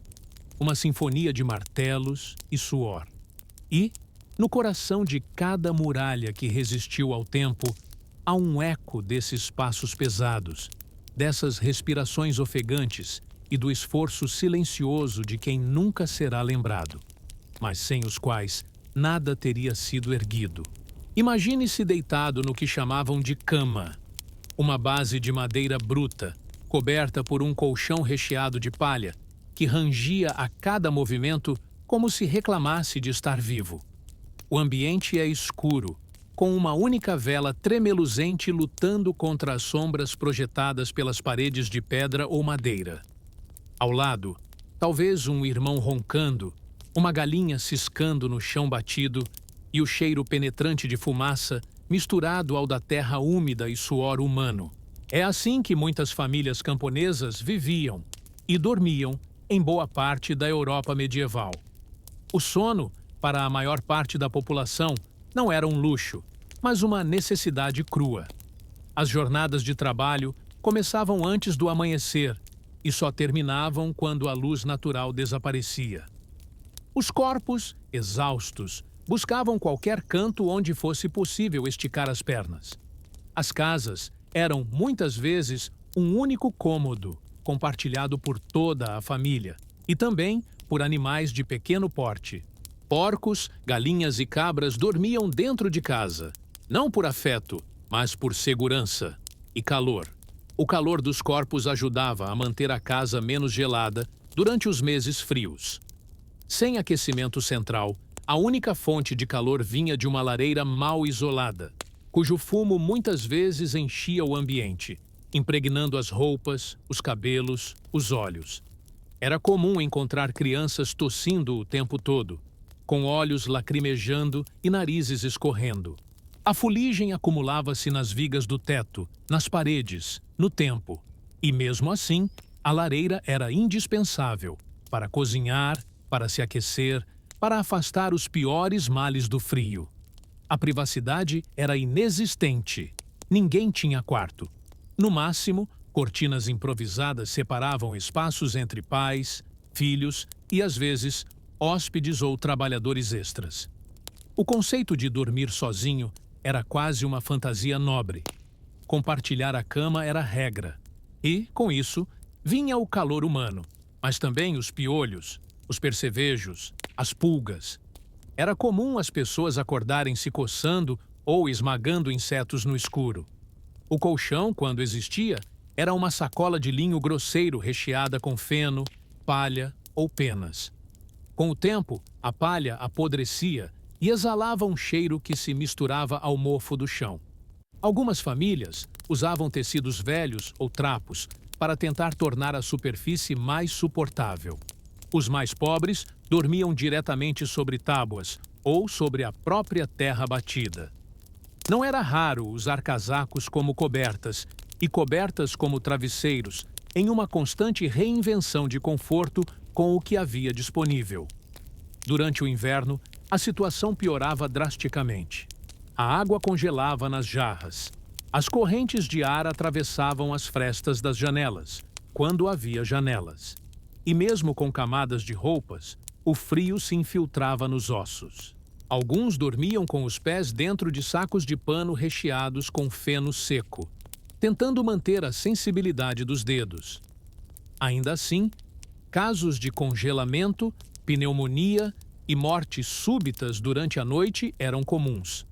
Uma sinfonia de martelos e suor. E, no coração de cada muralha que resistiu ao tempo, há um eco desses passos pesados, dessas respirações ofegantes e do esforço silencioso de quem nunca será lembrado, mas sem os quais nada teria sido erguido. Imagine-se deitado no que chamavam de cama, uma base de madeira bruta, coberta por um colchão recheado de palha, que rangia a cada movimento como se reclamasse de estar vivo. O ambiente é escuro, com uma única vela tremeluzente lutando contra as sombras projetadas pelas paredes de pedra ou madeira. Ao lado, talvez um irmão roncando, uma galinha ciscando no chão batido e o cheiro penetrante de fumaça misturado ao da terra úmida e suor humano. É assim que muitas famílias camponesas viviam e dormiam em boa parte da Europa medieval. O sono, para a maior parte da população, não era um luxo, mas uma necessidade crua. As jornadas de trabalho começavam antes do amanhecer e só terminavam quando a luz natural desaparecia. Os corpos, exaustos, buscavam qualquer canto onde fosse possível esticar as pernas. As casas eram, muitas vezes, um único cômodo, compartilhado por toda a família, e também por animais de pequeno porte. Porcos, galinhas e cabras dormiam dentro de casa, não por afeto, mas por segurança e calor. O calor dos corpos ajudava a manter a casa menos gelada durante os meses frios. Sem aquecimento central, a única fonte de calor vinha de uma lareira mal isolada, cujo fumo muitas vezes enchia o ambiente, impregnando as roupas, os cabelos, os olhos. Era comum encontrar crianças tossindo o tempo todo, com olhos lacrimejando e narizes escorrendo. A fuligem acumulava-se nas vigas do teto, nas paredes, no tempo. E mesmo assim, a lareira era indispensável para cozinhar, para se aquecer, para afastar os piores males do frio. A privacidade era inexistente. Ninguém tinha quarto. No máximo, cortinas improvisadas separavam espaços entre pais, filhos e, às vezes, hóspedes ou trabalhadores extras. O conceito de dormir sozinho era quase uma fantasia nobre. Compartilhar a cama era regra. E, com isso, vinha o calor humano, mas também os piolhos, os percevejos, as pulgas. Era comum as pessoas acordarem se coçando ou esmagando insetos no escuro. O colchão, quando existia, era uma sacola de linho grosseiro recheada com feno, palha ou penas. Com o tempo, a palha apodrecia e exalava um cheiro que se misturava ao mofo do chão. Algumas famílias usavam tecidos velhos ou trapos para tentar tornar a superfície mais suportável. Os mais pobres dormiam diretamente sobre tábuas ou sobre a própria terra batida. Não era raro usar casacos como cobertas e cobertas como travesseiros, em uma constante reinvenção de conforto com o que havia disponível. Durante o inverno, a situação piorava drasticamente. A água congelava nas jarras. As correntes de ar atravessavam as frestas das janelas, quando havia janelas. E mesmo com camadas de roupas, o frio se infiltrava nos ossos. Alguns dormiam com os pés dentro de sacos de pano recheados com feno seco, tentando manter a sensibilidade dos dedos. Ainda assim, casos de congelamento, pneumonia e mortes súbitas durante a noite eram comuns.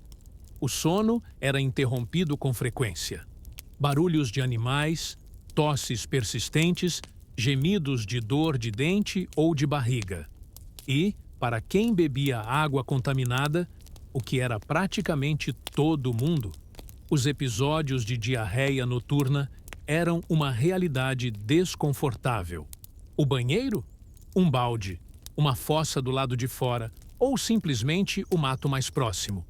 O sono era interrompido com frequência. Barulhos de animais, tosses persistentes, gemidos de dor de dente ou de barriga. E, para quem bebia água contaminada, o que era praticamente todo mundo, os episódios de diarreia noturna eram uma realidade desconfortável. O banheiro? Um balde, uma fossa do lado de fora ou simplesmente o mato mais próximo.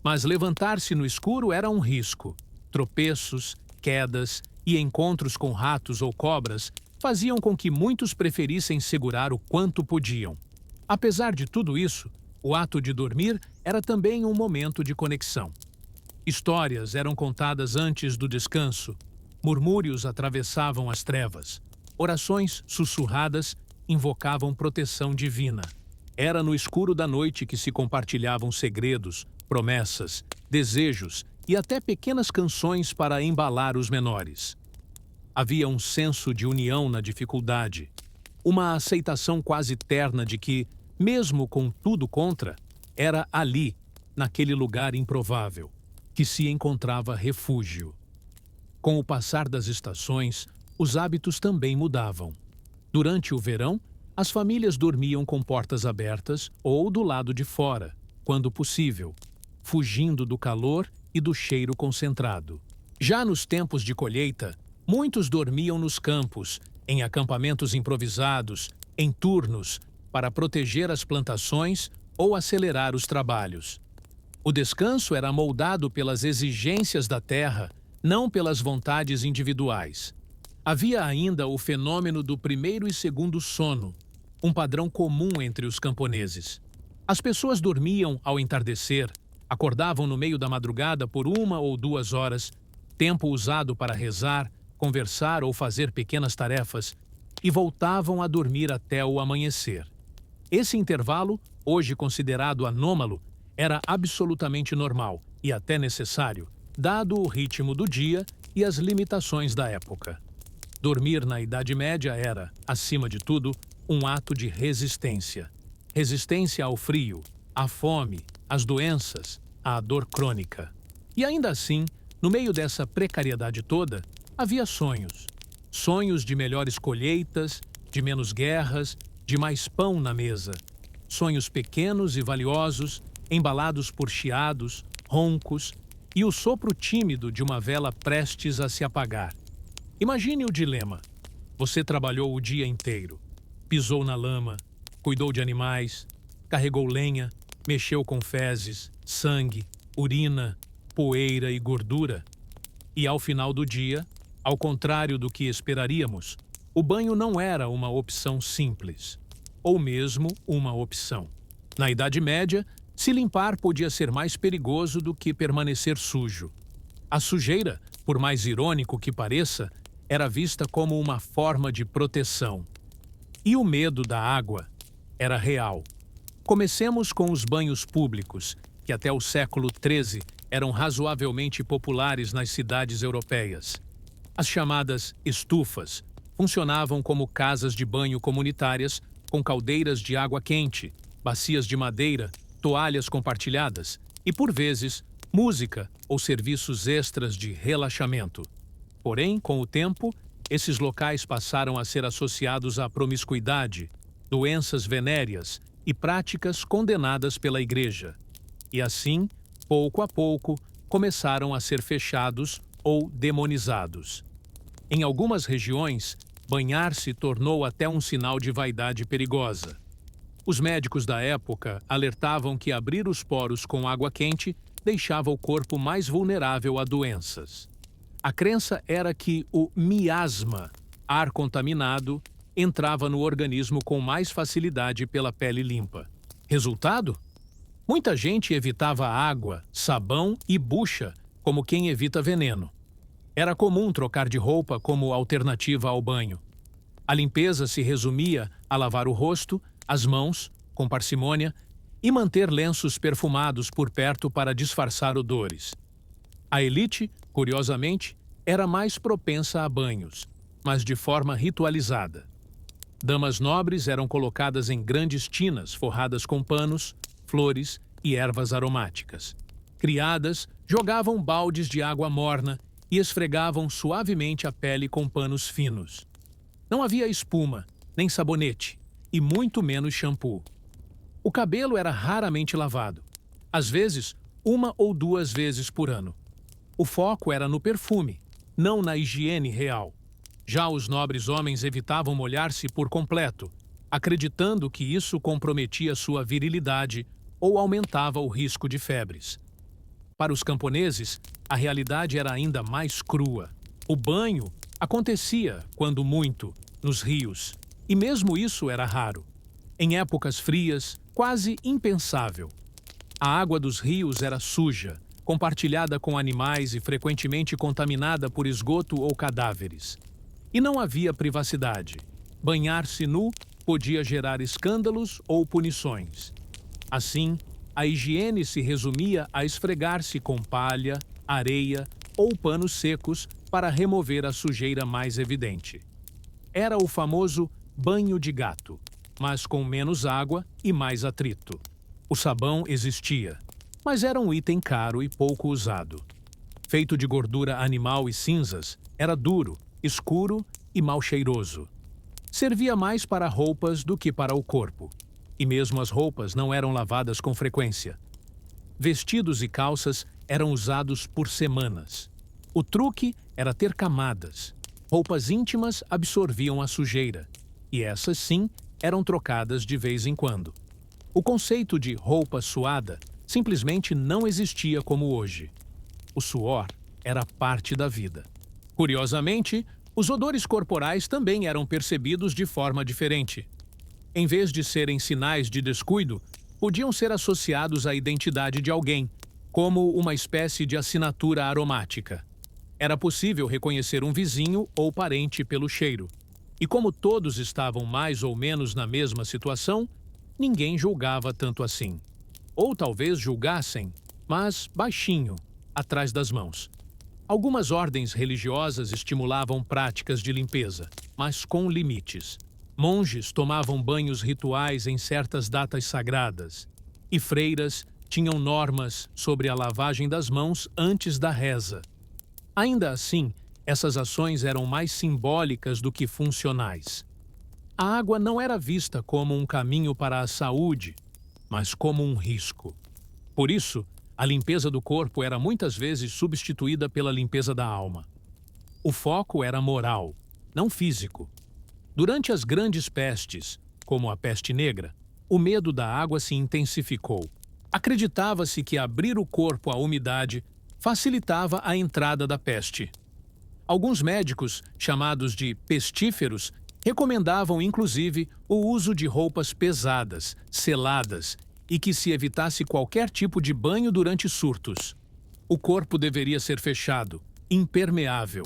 Mas levantar-se no escuro era um risco. Tropeços, quedas e encontros com ratos ou cobras faziam com que muitos preferissem segurar o quanto podiam. Apesar de tudo isso, o ato de dormir era também um momento de conexão. Histórias eram contadas antes do descanso, murmúrios atravessavam as trevas, orações sussurradas invocavam proteção divina. Era no escuro da noite que se compartilhavam segredos, promessas, desejos e até pequenas canções para embalar os menores. Havia um senso de união na dificuldade, uma aceitação quase terna de que, mesmo com tudo contra, era ali, naquele lugar improvável, que se encontrava refúgio. Com o passar das estações, os hábitos também mudavam. Durante o verão, as famílias dormiam com portas abertas ou do lado de fora, quando possível. fugindo do calor e do cheiro concentrado. Já nos tempos de colheita, muitos dormiam nos campos, em acampamentos improvisados, em turnos, para proteger as plantações ou acelerar os trabalhos. O descanso era moldado pelas exigências da terra, não pelas vontades individuais. Havia ainda o fenômeno do primeiro e segundo sono, um padrão comum entre os camponeses. As pessoas dormiam ao entardecer, acordavam no meio da madrugada por 1 ou 2 horas, tempo usado para rezar, conversar ou fazer pequenas tarefas, e voltavam a dormir até o amanhecer. Esse intervalo, hoje considerado anômalo, era absolutamente normal e até necessário, dado o ritmo do dia e as limitações da época. Dormir na Idade Média era, acima de tudo, um ato de resistência. Resistência ao frio, à fome, às doenças, à dor crônica. E ainda assim, no meio dessa precariedade toda, havia sonhos. Sonhos de melhores colheitas, de menos guerras, de mais pão na mesa. Sonhos pequenos e valiosos, embalados por chiados, roncos e o sopro tímido de uma vela prestes a se apagar. Imagine o dilema. Você trabalhou o dia inteiro, pisou na lama, cuidou de animais, carregou lenha, mexeu com fezes, sangue, urina, poeira e gordura. E ao final do dia, ao contrário do que esperaríamos, o banho não era uma opção simples, ou mesmo uma opção. Na Idade Média, se limpar podia ser mais perigoso do que permanecer sujo. A sujeira, por mais irônico que pareça, era vista como uma forma de proteção. E o medo da água era real. Comecemos com os banhos públicos, que até o século XIII eram razoavelmente populares nas cidades europeias. As chamadas estufas funcionavam como casas de banho comunitárias com caldeiras de água quente, bacias de madeira, toalhas compartilhadas e, por vezes, música ou serviços extras de relaxamento. Porém, com o tempo, esses locais passaram a ser associados à promiscuidade, doenças venéreas e práticas condenadas pela Igreja. E assim, pouco a pouco, começaram a ser fechados ou demonizados. Em algumas regiões, banhar-se tornou até um sinal de vaidade perigosa. Os médicos da época alertavam que abrir os poros com água quente deixava o corpo mais vulnerável a doenças. A crença era que o miasma, ar contaminado, entrava no organismo com mais facilidade pela pele limpa. Resultado? Muita gente evitava água, sabão e bucha, como quem evita veneno. Era comum trocar de roupa como alternativa ao banho. A limpeza se resumia a lavar o rosto, as mãos, com parcimônia, e manter lenços perfumados por perto para disfarçar odores. A elite, curiosamente, era mais propensa a banhos, mas de forma ritualizada. Damas nobres eram colocadas em grandes tinas forradas com panos, flores e ervas aromáticas. Criadas jogavam baldes de água morna e esfregavam suavemente a pele com panos finos. Não havia espuma, nem sabonete, e muito menos shampoo. O cabelo era raramente lavado, às vezes 1 ou 2 vezes por ano. O foco era no perfume, não na higiene real. Já os nobres homens evitavam molhar-se por completo, acreditando que isso comprometia sua virilidade ou aumentava o risco de febres. Para os camponeses, a realidade era ainda mais crua. O banho acontecia, quando muito, nos rios, e mesmo isso era raro. Em épocas frias, quase impensável. A água dos rios era suja, compartilhada com animais e frequentemente contaminada por esgoto ou cadáveres. E não havia privacidade. Banhar-se nu podia gerar escândalos ou punições. Assim, a higiene se resumia a esfregar-se com palha, areia ou panos secos para remover a sujeira mais evidente. Era o famoso banho de gato, mas com menos água e mais atrito. O sabão existia, mas era um item caro e pouco usado. Feito de gordura animal e cinzas, era duro, escuro e mal cheiroso. Servia mais para roupas do que para o corpo, e mesmo as roupas não eram lavadas com frequência. vestidos e calças eram usados por semanas. O truque era ter camadas. Roupas íntimas absorviam a sujeira, e essas sim eram trocadas de vez em quando. O conceito de roupa suada simplesmente não existia como hoje. O suor era parte da vida. Curiosamente, os odores corporais também eram percebidos de forma diferente. Em vez de serem sinais de descuido, podiam ser associados à identidade de alguém, como uma espécie de assinatura aromática. Era possível reconhecer um vizinho ou parente pelo cheiro. E como todos estavam mais ou menos na mesma situação, ninguém julgava tanto assim. Ou talvez julgassem, mas baixinho, atrás das mãos. Algumas ordens religiosas estimulavam práticas de limpeza, mas com limites. Monges tomavam banhos rituais em certas datas sagradas, e freiras tinham normas sobre a lavagem das mãos antes da reza. Ainda assim, essas ações eram mais simbólicas do que funcionais. A água não era vista como um caminho para a saúde, mas como um risco. Por isso, a limpeza do corpo era muitas vezes substituída pela limpeza da alma. O foco era moral, não físico. Durante as grandes pestes, como a peste negra, o medo da água se intensificou. Acreditava-se que abrir o corpo à umidade facilitava a entrada da peste. Alguns médicos, chamados de pestíferos, recomendavam inclusive o uso de roupas pesadas, seladas e que se evitasse qualquer tipo de banho durante surtos. O corpo deveria ser fechado, impermeável.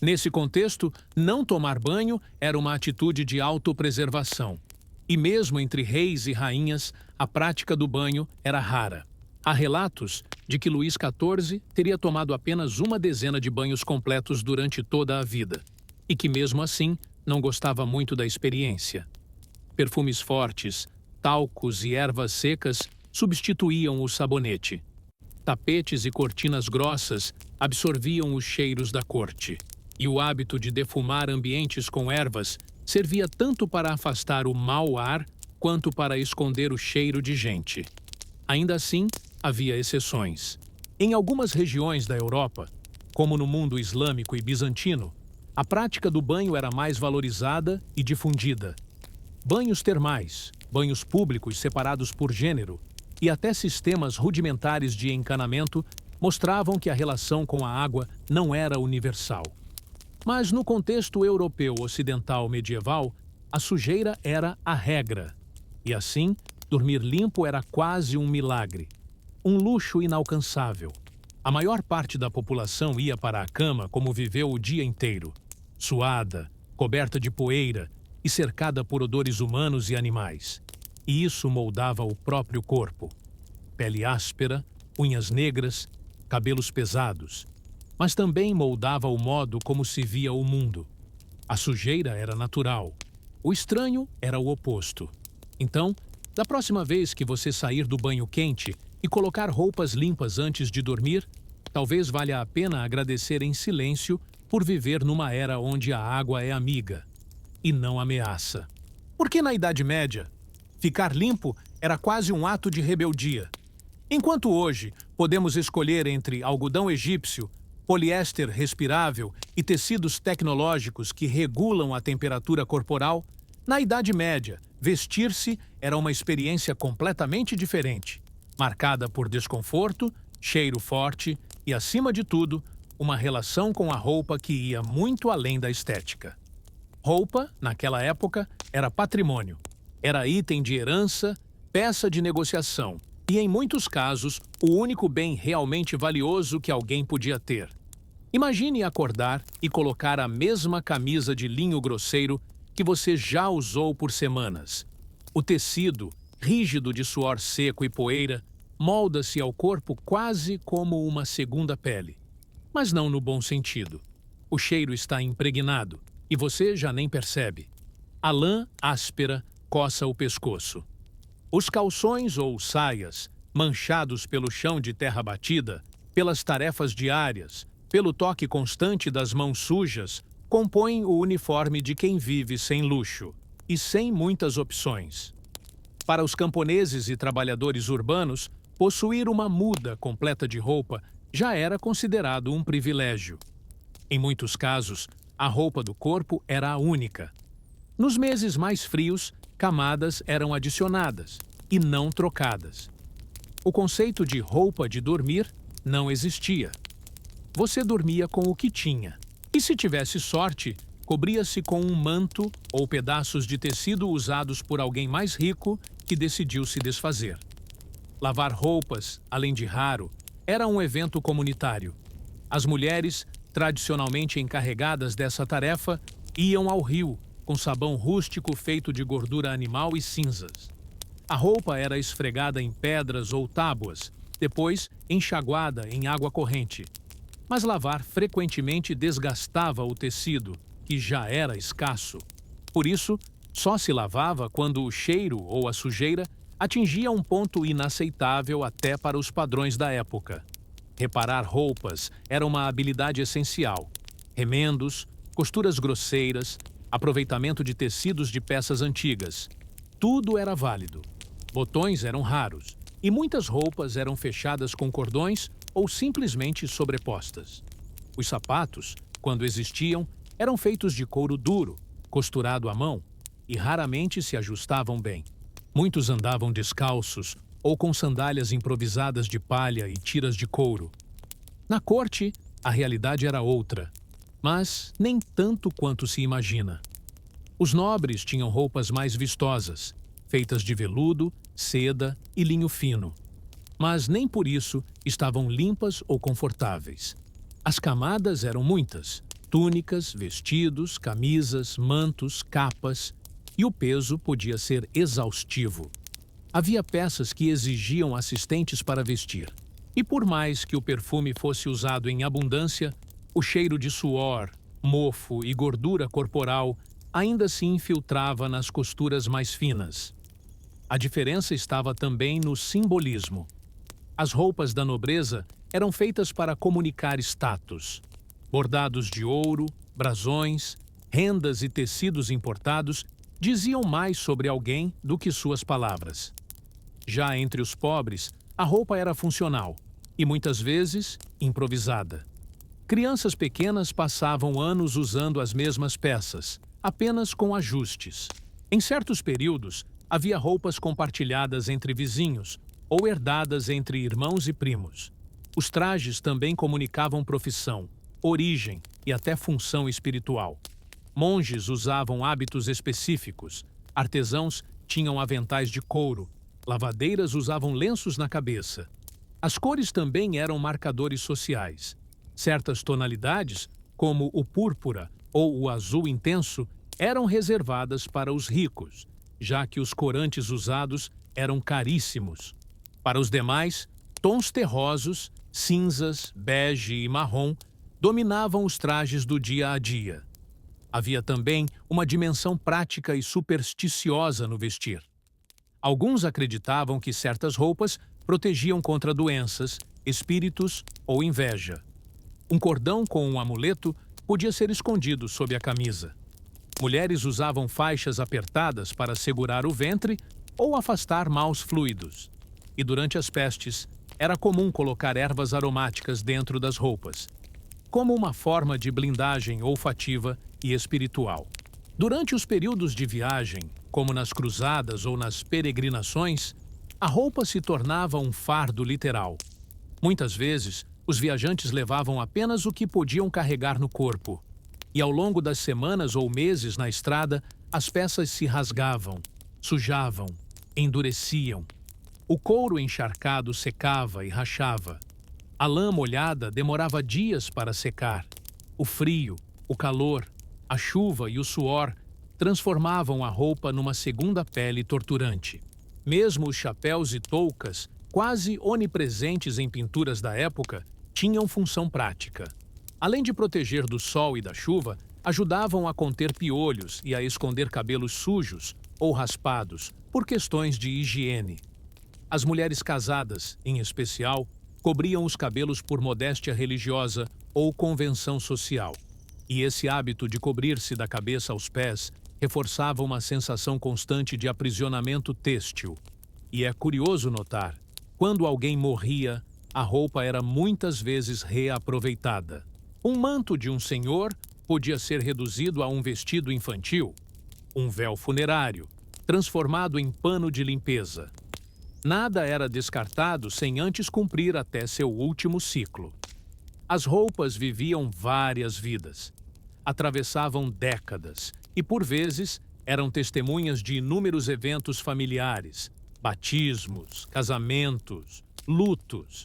Nesse contexto, não tomar banho era uma atitude de autopreservação. E mesmo entre reis e rainhas, a prática do banho era rara. Há relatos de que Luís XIV teria tomado apenas uma dezena de banhos completos durante toda a vida, e que mesmo assim não gostava muito da experiência. Perfumes fortes, talcos e ervas secas substituíam o sabonete. Tapetes e cortinas grossas absorviam os cheiros da corte, e o hábito de defumar ambientes com ervas servia tanto para afastar o mau ar quanto para esconder o cheiro de gente. Ainda assim, havia exceções. Em algumas regiões da Europa, como no mundo islâmico e bizantino, a prática do banho era mais valorizada e difundida. Banhos termais, banhos públicos separados por gênero e até sistemas rudimentares de encanamento mostravam que a relação com a água não era universal. Mas no contexto europeu ocidental medieval, a sujeira era a regra. E assim, dormir limpo era quase um milagre. Um luxo inalcançável. A maior parte da população ia para a cama como viveu o dia inteiro, suada, coberta de poeira e cercada por odores humanos e animais. E isso moldava o próprio corpo. Pele áspera, unhas negras, cabelos pesados. Mas também moldava o modo como se via o mundo. A sujeira era natural. O estranho era o oposto. Então, da próxima vez que você sair do banho quente e colocar roupas limpas antes de dormir, talvez valha a pena agradecer em silêncio por viver numa era onde a água é amiga e não ameaça. Porque na Idade Média, ficar limpo era quase um ato de rebeldia. Enquanto hoje podemos escolher entre algodão egípcio, poliéster respirável e tecidos tecnológicos que regulam a temperatura corporal, na Idade Média, vestir-se era uma experiência completamente diferente, marcada por desconforto, cheiro forte e, acima de tudo, uma relação com a roupa que ia muito além da estética. Roupa, naquela época, era patrimônio. Era item de herança, peça de negociação e, em muitos casos, o único bem realmente valioso que alguém podia ter. Imagine acordar e colocar a mesma camisa de linho grosseiro que você já usou por semanas. O tecido, rígido de suor seco e poeira, molda-se ao corpo quase como uma segunda pele. Mas não no bom sentido. O cheiro está impregnado e você já nem percebe. A lã áspera coça o pescoço. Os calções ou saias, manchados pelo chão de terra batida, pelas tarefas diárias, pelo toque constante das mãos sujas, compõem o uniforme de quem vive sem luxo e sem muitas opções. Para os camponeses e trabalhadores urbanos, Possuir uma muda completa de roupa já era considerado um privilégio. Em muitos casos, a roupa do corpo era a única. Nos meses mais frios, camadas eram adicionadas e não trocadas. O conceito de roupa de dormir não existia. Você dormia com o que tinha. E se tivesse sorte, cobria-se com um manto ou pedaços de tecido usados por alguém mais rico que decidiu se desfazer. Lavar roupas, além de raro, era um evento comunitário. As mulheres, tradicionalmente encarregadas dessa tarefa, iam ao rio com sabão rústico feito de gordura animal e cinzas. A roupa era esfregada em pedras ou tábuas, depois enxaguada em água corrente. Mas lavar frequentemente desgastava o tecido, que já era escasso. Por isso, só se lavava quando o cheiro ou a sujeira atingia um ponto inaceitável até para os padrões da época. Reparar roupas era uma habilidade essencial. Remendos, costuras grosseiras, aproveitamento de tecidos de peças antigas. Tudo era válido. Botões eram raros e muitas roupas eram fechadas com cordões ou simplesmente sobrepostas. Os sapatos, quando existiam, eram feitos de couro duro, costurado à mão, e raramente se ajustavam bem. Muitos andavam descalços ou com sandálias improvisadas de palha e tiras de couro. Na corte, a realidade era outra, mas nem tanto quanto se imagina. Os nobres tinham roupas mais vistosas, feitas de veludo, seda e linho fino. Mas nem por isso estavam limpas ou confortáveis. As camadas eram muitas: túnicas, vestidos, camisas, mantos, capas, e o peso podia ser exaustivo. Havia peças que exigiam assistentes para vestir. E por mais que o perfume fosse usado em abundância, o cheiro de suor, mofo e gordura corporal ainda se infiltrava nas costuras mais finas. A diferença estava também no simbolismo. As roupas da nobreza eram feitas para comunicar status. Bordados de ouro, brasões, rendas e tecidos importados diziam mais sobre alguém do que suas palavras. Já entre os pobres, a roupa era funcional e muitas vezes improvisada. Crianças pequenas passavam anos usando as mesmas peças, apenas com ajustes. Em certos períodos, havia roupas compartilhadas entre vizinhos ou herdadas entre irmãos e primos. Os trajes também comunicavam profissão, origem e até função espiritual. Monges usavam hábitos específicos, artesãos tinham aventais de couro, lavadeiras usavam lenços na cabeça. As cores também eram marcadores sociais. Certas tonalidades, como o púrpura ou o azul intenso, eram reservadas para os ricos, já que os corantes usados eram caríssimos. Para os demais, tons terrosos, cinzas, bege e marrom dominavam os trajes do dia a dia. Havia também uma dimensão prática e supersticiosa no vestir. Alguns acreditavam que certas roupas protegiam contra doenças, espíritos ou inveja. Um cordão com um amuleto podia ser escondido sob a camisa. Mulheres usavam faixas apertadas para segurar o ventre ou afastar maus fluidos. E durante as pestes, era comum colocar ervas aromáticas dentro das roupas, como uma forma de blindagem olfativa e espiritual. Durante os períodos de viagem, como nas cruzadas ou nas peregrinações, a roupa se tornava um fardo literal. Muitas vezes, os viajantes levavam apenas o que podiam carregar no corpo. E ao longo das semanas ou meses na estrada, as peças se rasgavam, sujavam, endureciam. O couro encharcado secava e rachava. A lã molhada demorava dias para secar. O frio, o calor, a chuva e o suor transformavam a roupa numa segunda pele torturante. Mesmo os chapéus e toucas, quase onipresentes em pinturas da época, tinham função prática. Além de proteger do sol e da chuva, ajudavam a conter piolhos e a esconder cabelos sujos ou raspados, por questões de higiene. As mulheres casadas, em especial, cobriam os cabelos por modéstia religiosa ou convenção social. E esse hábito de cobrir-se da cabeça aos pés reforçava uma sensação constante de aprisionamento têxtil. E é curioso notar Quando alguém morria, a roupa era muitas vezes reaproveitada. Um manto de um senhor podia ser reduzido a um vestido infantil, um véu funerário, transformado em pano de limpeza. Nada era descartado sem antes cumprir até seu último ciclo. As roupas viviam várias vidas, atravessavam décadas e, por vezes, eram testemunhas de inúmeros eventos familiares, batismos, casamentos, lutos.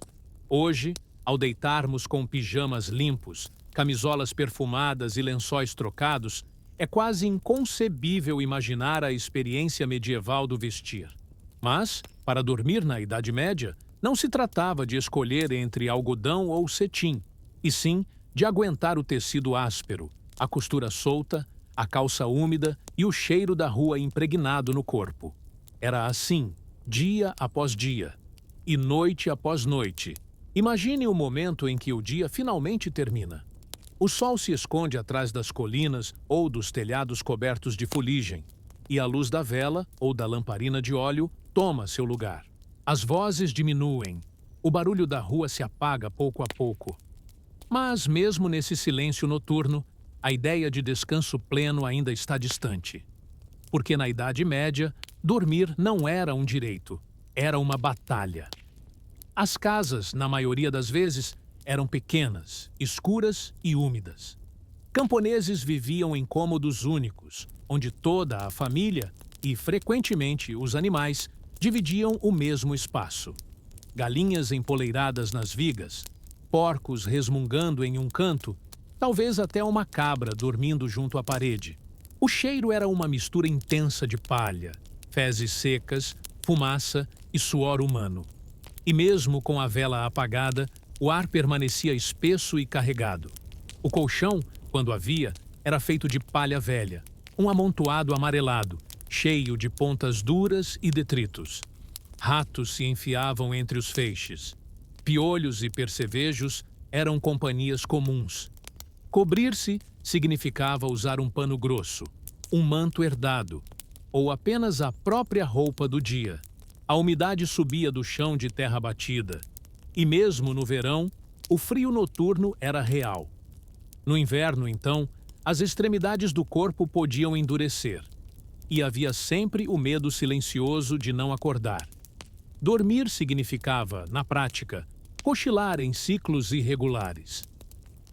Hoje, ao deitarmos com pijamas limpos, camisolas perfumadas e lençóis trocados, é quase inconcebível imaginar a experiência medieval do vestir. Mas, para dormir na Idade Média, não se tratava de escolher entre algodão ou cetim, e sim de aguentar o tecido áspero, a costura solta, a calça úmida e o cheiro da rua impregnado no corpo. Era assim, dia após dia, e noite após noite. Imagine o momento em que o dia finalmente termina. O sol se esconde atrás das colinas ou dos telhados cobertos de fuligem, e a luz da vela ou da lamparina de óleo toma seu lugar. As vozes diminuem, o barulho da rua se apaga pouco a pouco. Mas, mesmo nesse silêncio noturno, a ideia de descanso pleno ainda está distante. Porque na Idade Média, dormir não era um direito, era uma batalha. As casas, na maioria das vezes, eram pequenas, escuras e úmidas. Camponeses viviam em cômodos únicos, onde toda a família e, frequentemente, os animais dividiam o mesmo espaço. Galinhas empoleiradas nas vigas, porcos resmungando em um canto, talvez até uma cabra dormindo junto à parede. O cheiro era uma mistura intensa de palha, fezes secas, fumaça e suor humano. E mesmo com a vela apagada, o ar permanecia espesso e carregado. O colchão, quando havia, era feito de palha velha, um amontoado amarelado, cheio de pontas duras e detritos. Ratos se enfiavam entre os feixes. Piolhos e percevejos eram companhias comuns. Cobrir-se significava usar um pano grosso, um manto herdado, ou apenas a própria roupa do dia. A umidade subia do chão de terra batida, e mesmo no verão, o frio noturno era real. No inverno, então, as extremidades do corpo podiam endurecer, e havia sempre o medo silencioso de não acordar. Dormir significava, na prática, cochilar em ciclos irregulares.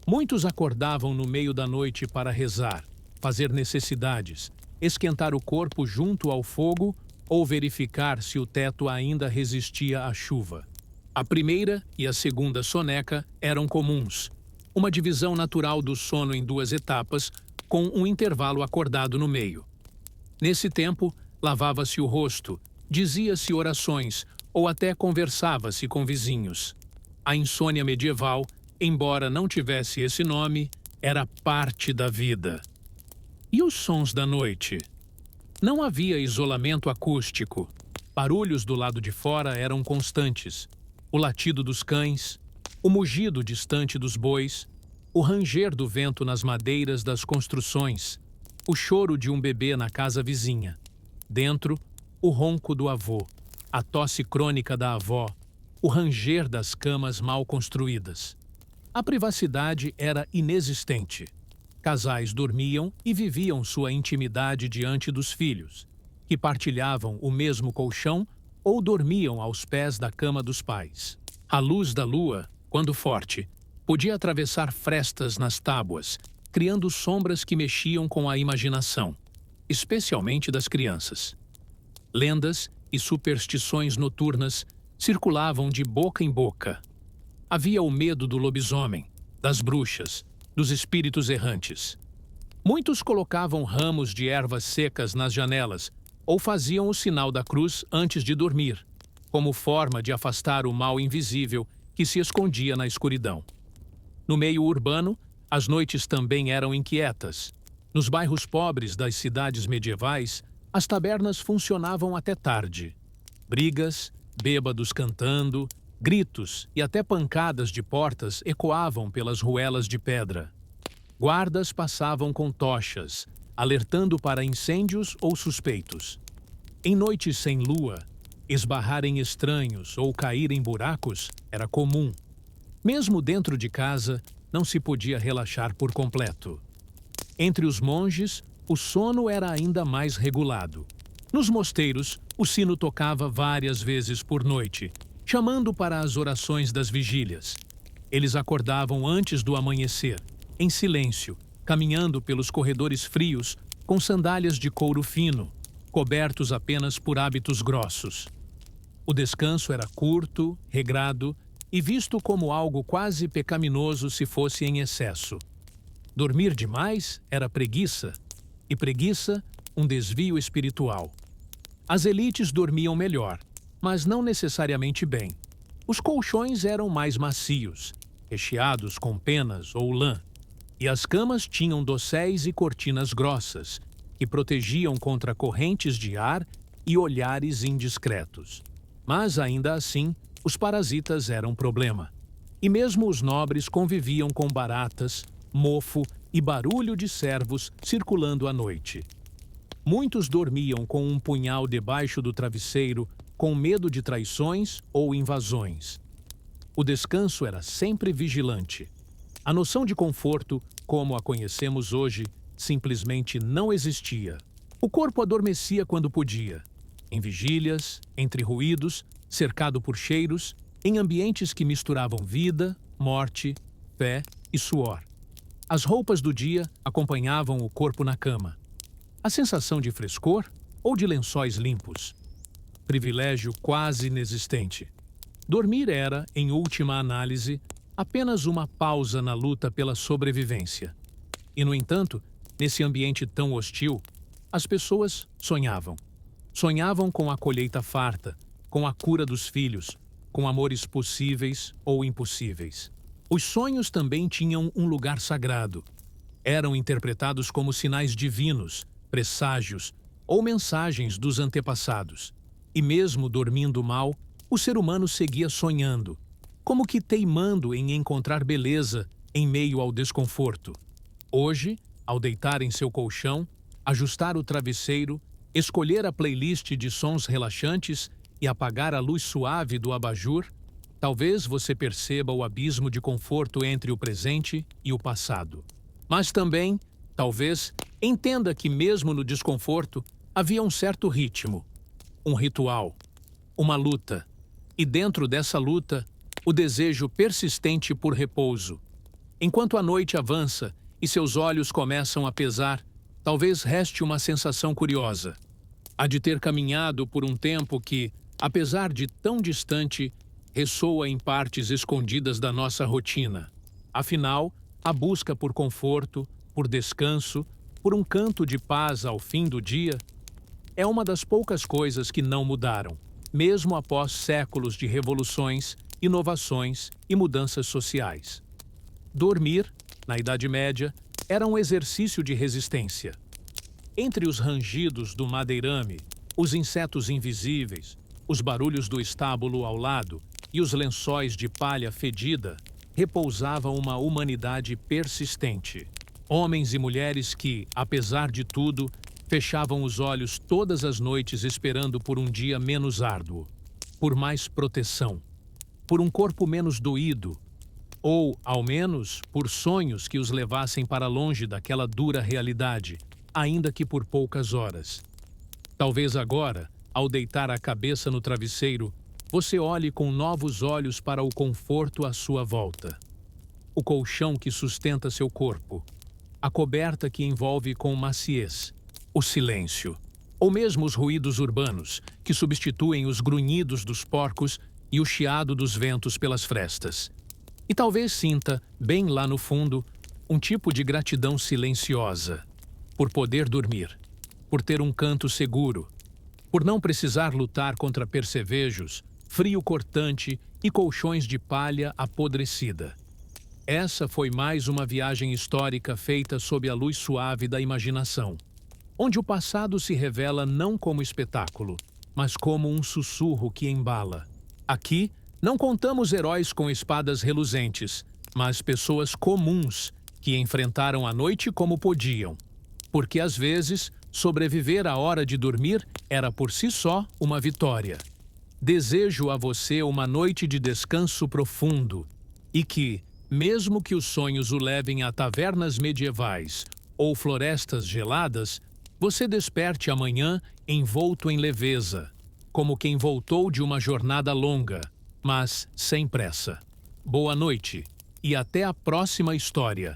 Muitos acordavam no meio da noite para rezar, fazer necessidades, esquentar o corpo junto ao fogo ou verificar se o teto ainda resistia à chuva. A primeira e a segunda soneca eram comuns, uma divisão natural do sono em duas etapas, com um intervalo acordado no meio. Nesse tempo, lavava-se o rosto, dizia-se orações ou até conversava-se com vizinhos. A insônia medieval, embora não tivesse esse nome, era parte da vida. E os sons da noite? Não havia isolamento acústico. Barulhos do lado de fora eram constantes. O latido dos cães, o mugido distante dos bois, o ranger do vento nas madeiras das construções, o choro de um bebê na casa vizinha. Dentro, o ronco do avô, a tosse crônica da avó, o ranger das camas mal construídas. A privacidade era inexistente. Casais dormiam e viviam sua intimidade diante dos filhos, que partilhavam o mesmo colchão ou dormiam aos pés da cama dos pais. A luz da lua, quando forte, podia atravessar frestas nas tábuas, criando sombras que mexiam com a imaginação, especialmente das crianças. Lendas e superstições noturnas circulavam de boca em boca. Havia o medo do lobisomem, das bruxas, dos espíritos errantes. Muitos colocavam ramos de ervas secas nas janelas ou faziam o sinal da cruz antes de dormir, como forma de afastar o mal invisível que se escondia na escuridão. No meio urbano, as noites também eram inquietas. Nos bairros pobres das cidades medievais, as tabernas funcionavam até tarde. Brigas, bêbados cantando, gritos e até pancadas de portas ecoavam pelas ruelas de pedra. Guardas passavam com tochas, alertando para incêndios ou suspeitos. Em noites sem lua, Esbarrar em estranhos ou cair em buracos era comum. Mesmo dentro de casa, não se podia relaxar por completo. Entre os monges, o sono era ainda mais regulado. Nos mosteiros, o sino tocava várias vezes por noite, chamando para as orações das vigílias. Eles acordavam antes do amanhecer, em silêncio, caminhando pelos corredores frios, com sandálias de couro fino, cobertos apenas por hábitos grossos. O descanso era curto, regrado e visto como algo quase pecaminoso se fosse em excesso. Dormir demais era preguiça, e preguiça, um desvio espiritual. As elites dormiam melhor, mas não necessariamente bem. Os colchões eram mais macios, recheados com penas ou lã, e as camas tinham dosséis e cortinas grossas, que protegiam contra correntes de ar e olhares indiscretos. Mas, ainda assim, os parasitas eram problema. E mesmo os nobres conviviam com baratas, mofo e barulho de servos circulando à noite. Muitos dormiam com um punhal debaixo do travesseiro, com medo de traições ou invasões. O descanso era sempre vigilante. A noção de conforto, como a conhecemos hoje, simplesmente não existia. O corpo adormecia quando podia, em vigílias, entre ruídos, cercado por cheiros, em ambientes que misturavam vida, morte, fé e suor. As roupas do dia acompanhavam o corpo na cama. A sensação de frescor ou de lençóis limpos. Privilégio quase inexistente. Dormir era, em última análise, apenas uma pausa na luta pela sobrevivência. E, no entanto, nesse ambiente tão hostil, as pessoas sonhavam. Sonhavam com a colheita farta, com a cura dos filhos, com amores possíveis ou impossíveis. Os sonhos também tinham um lugar sagrado. Eram interpretados como sinais divinos, presságios ou mensagens dos antepassados. E mesmo dormindo mal, o ser humano seguia sonhando, como que teimando em encontrar beleza em meio ao desconforto. Hoje, ao deitar em seu colchão, ajustar o travesseiro, escolher a playlist de sons relaxantes e apagar a luz suave do abajur, talvez você perceba o abismo de conforto entre o presente e o passado. Mas também, talvez, entenda que mesmo no desconforto havia um certo ritmo, um ritual, uma luta, e dentro dessa luta, o desejo persistente por repouso. Enquanto a noite avança e seus olhos começam a pesar, talvez reste uma sensação curiosa. A de ter caminhado por um tempo que, apesar de tão distante, ressoa em partes escondidas da nossa rotina. Afinal, a busca por conforto, por descanso, por um canto de paz ao fim do dia, é uma das poucas coisas que não mudaram, mesmo após séculos de revoluções, inovações e mudanças sociais. Dormir, na Idade Média, era um exercício de resistência. Entre os rangidos do madeirame, os insetos invisíveis, os barulhos do estábulo ao lado e os lençóis de palha fedida, repousava uma humanidade persistente. Homens e mulheres que, apesar de tudo, fechavam os olhos todas as noites esperando por um dia menos árduo, por mais proteção, por um corpo menos doído, ou, ao menos, por sonhos que os levassem para longe daquela dura realidade, ainda que por poucas horas. Talvez agora, ao deitar a cabeça no travesseiro, você olhe com novos olhos para o conforto à sua volta. O colchão que sustenta seu corpo, a coberta que envolve com maciez, o silêncio, ou mesmo os ruídos urbanos, que substituem os grunhidos dos porcos e o chiado dos ventos pelas frestas. E talvez sinta, bem lá no fundo, um tipo de gratidão silenciosa, por poder dormir, por ter um canto seguro, por não precisar lutar contra percevejos, frio cortante e colchões de palha apodrecida. Essa foi mais uma viagem histórica feita sob a luz suave da imaginação, onde o passado se revela não como espetáculo, mas como um sussurro que embala. Aqui, não contamos heróis com espadas reluzentes, mas pessoas comuns que enfrentaram a noite como podiam. Porque, às vezes, sobreviver à hora de dormir era por si só uma vitória. Desejo a você uma noite de descanso profundo e que, mesmo que os sonhos o levem a tavernas medievais ou florestas geladas, você desperte amanhã envolto em leveza, como quem voltou de uma jornada longa, mas sem pressa. Boa noite e até a próxima história.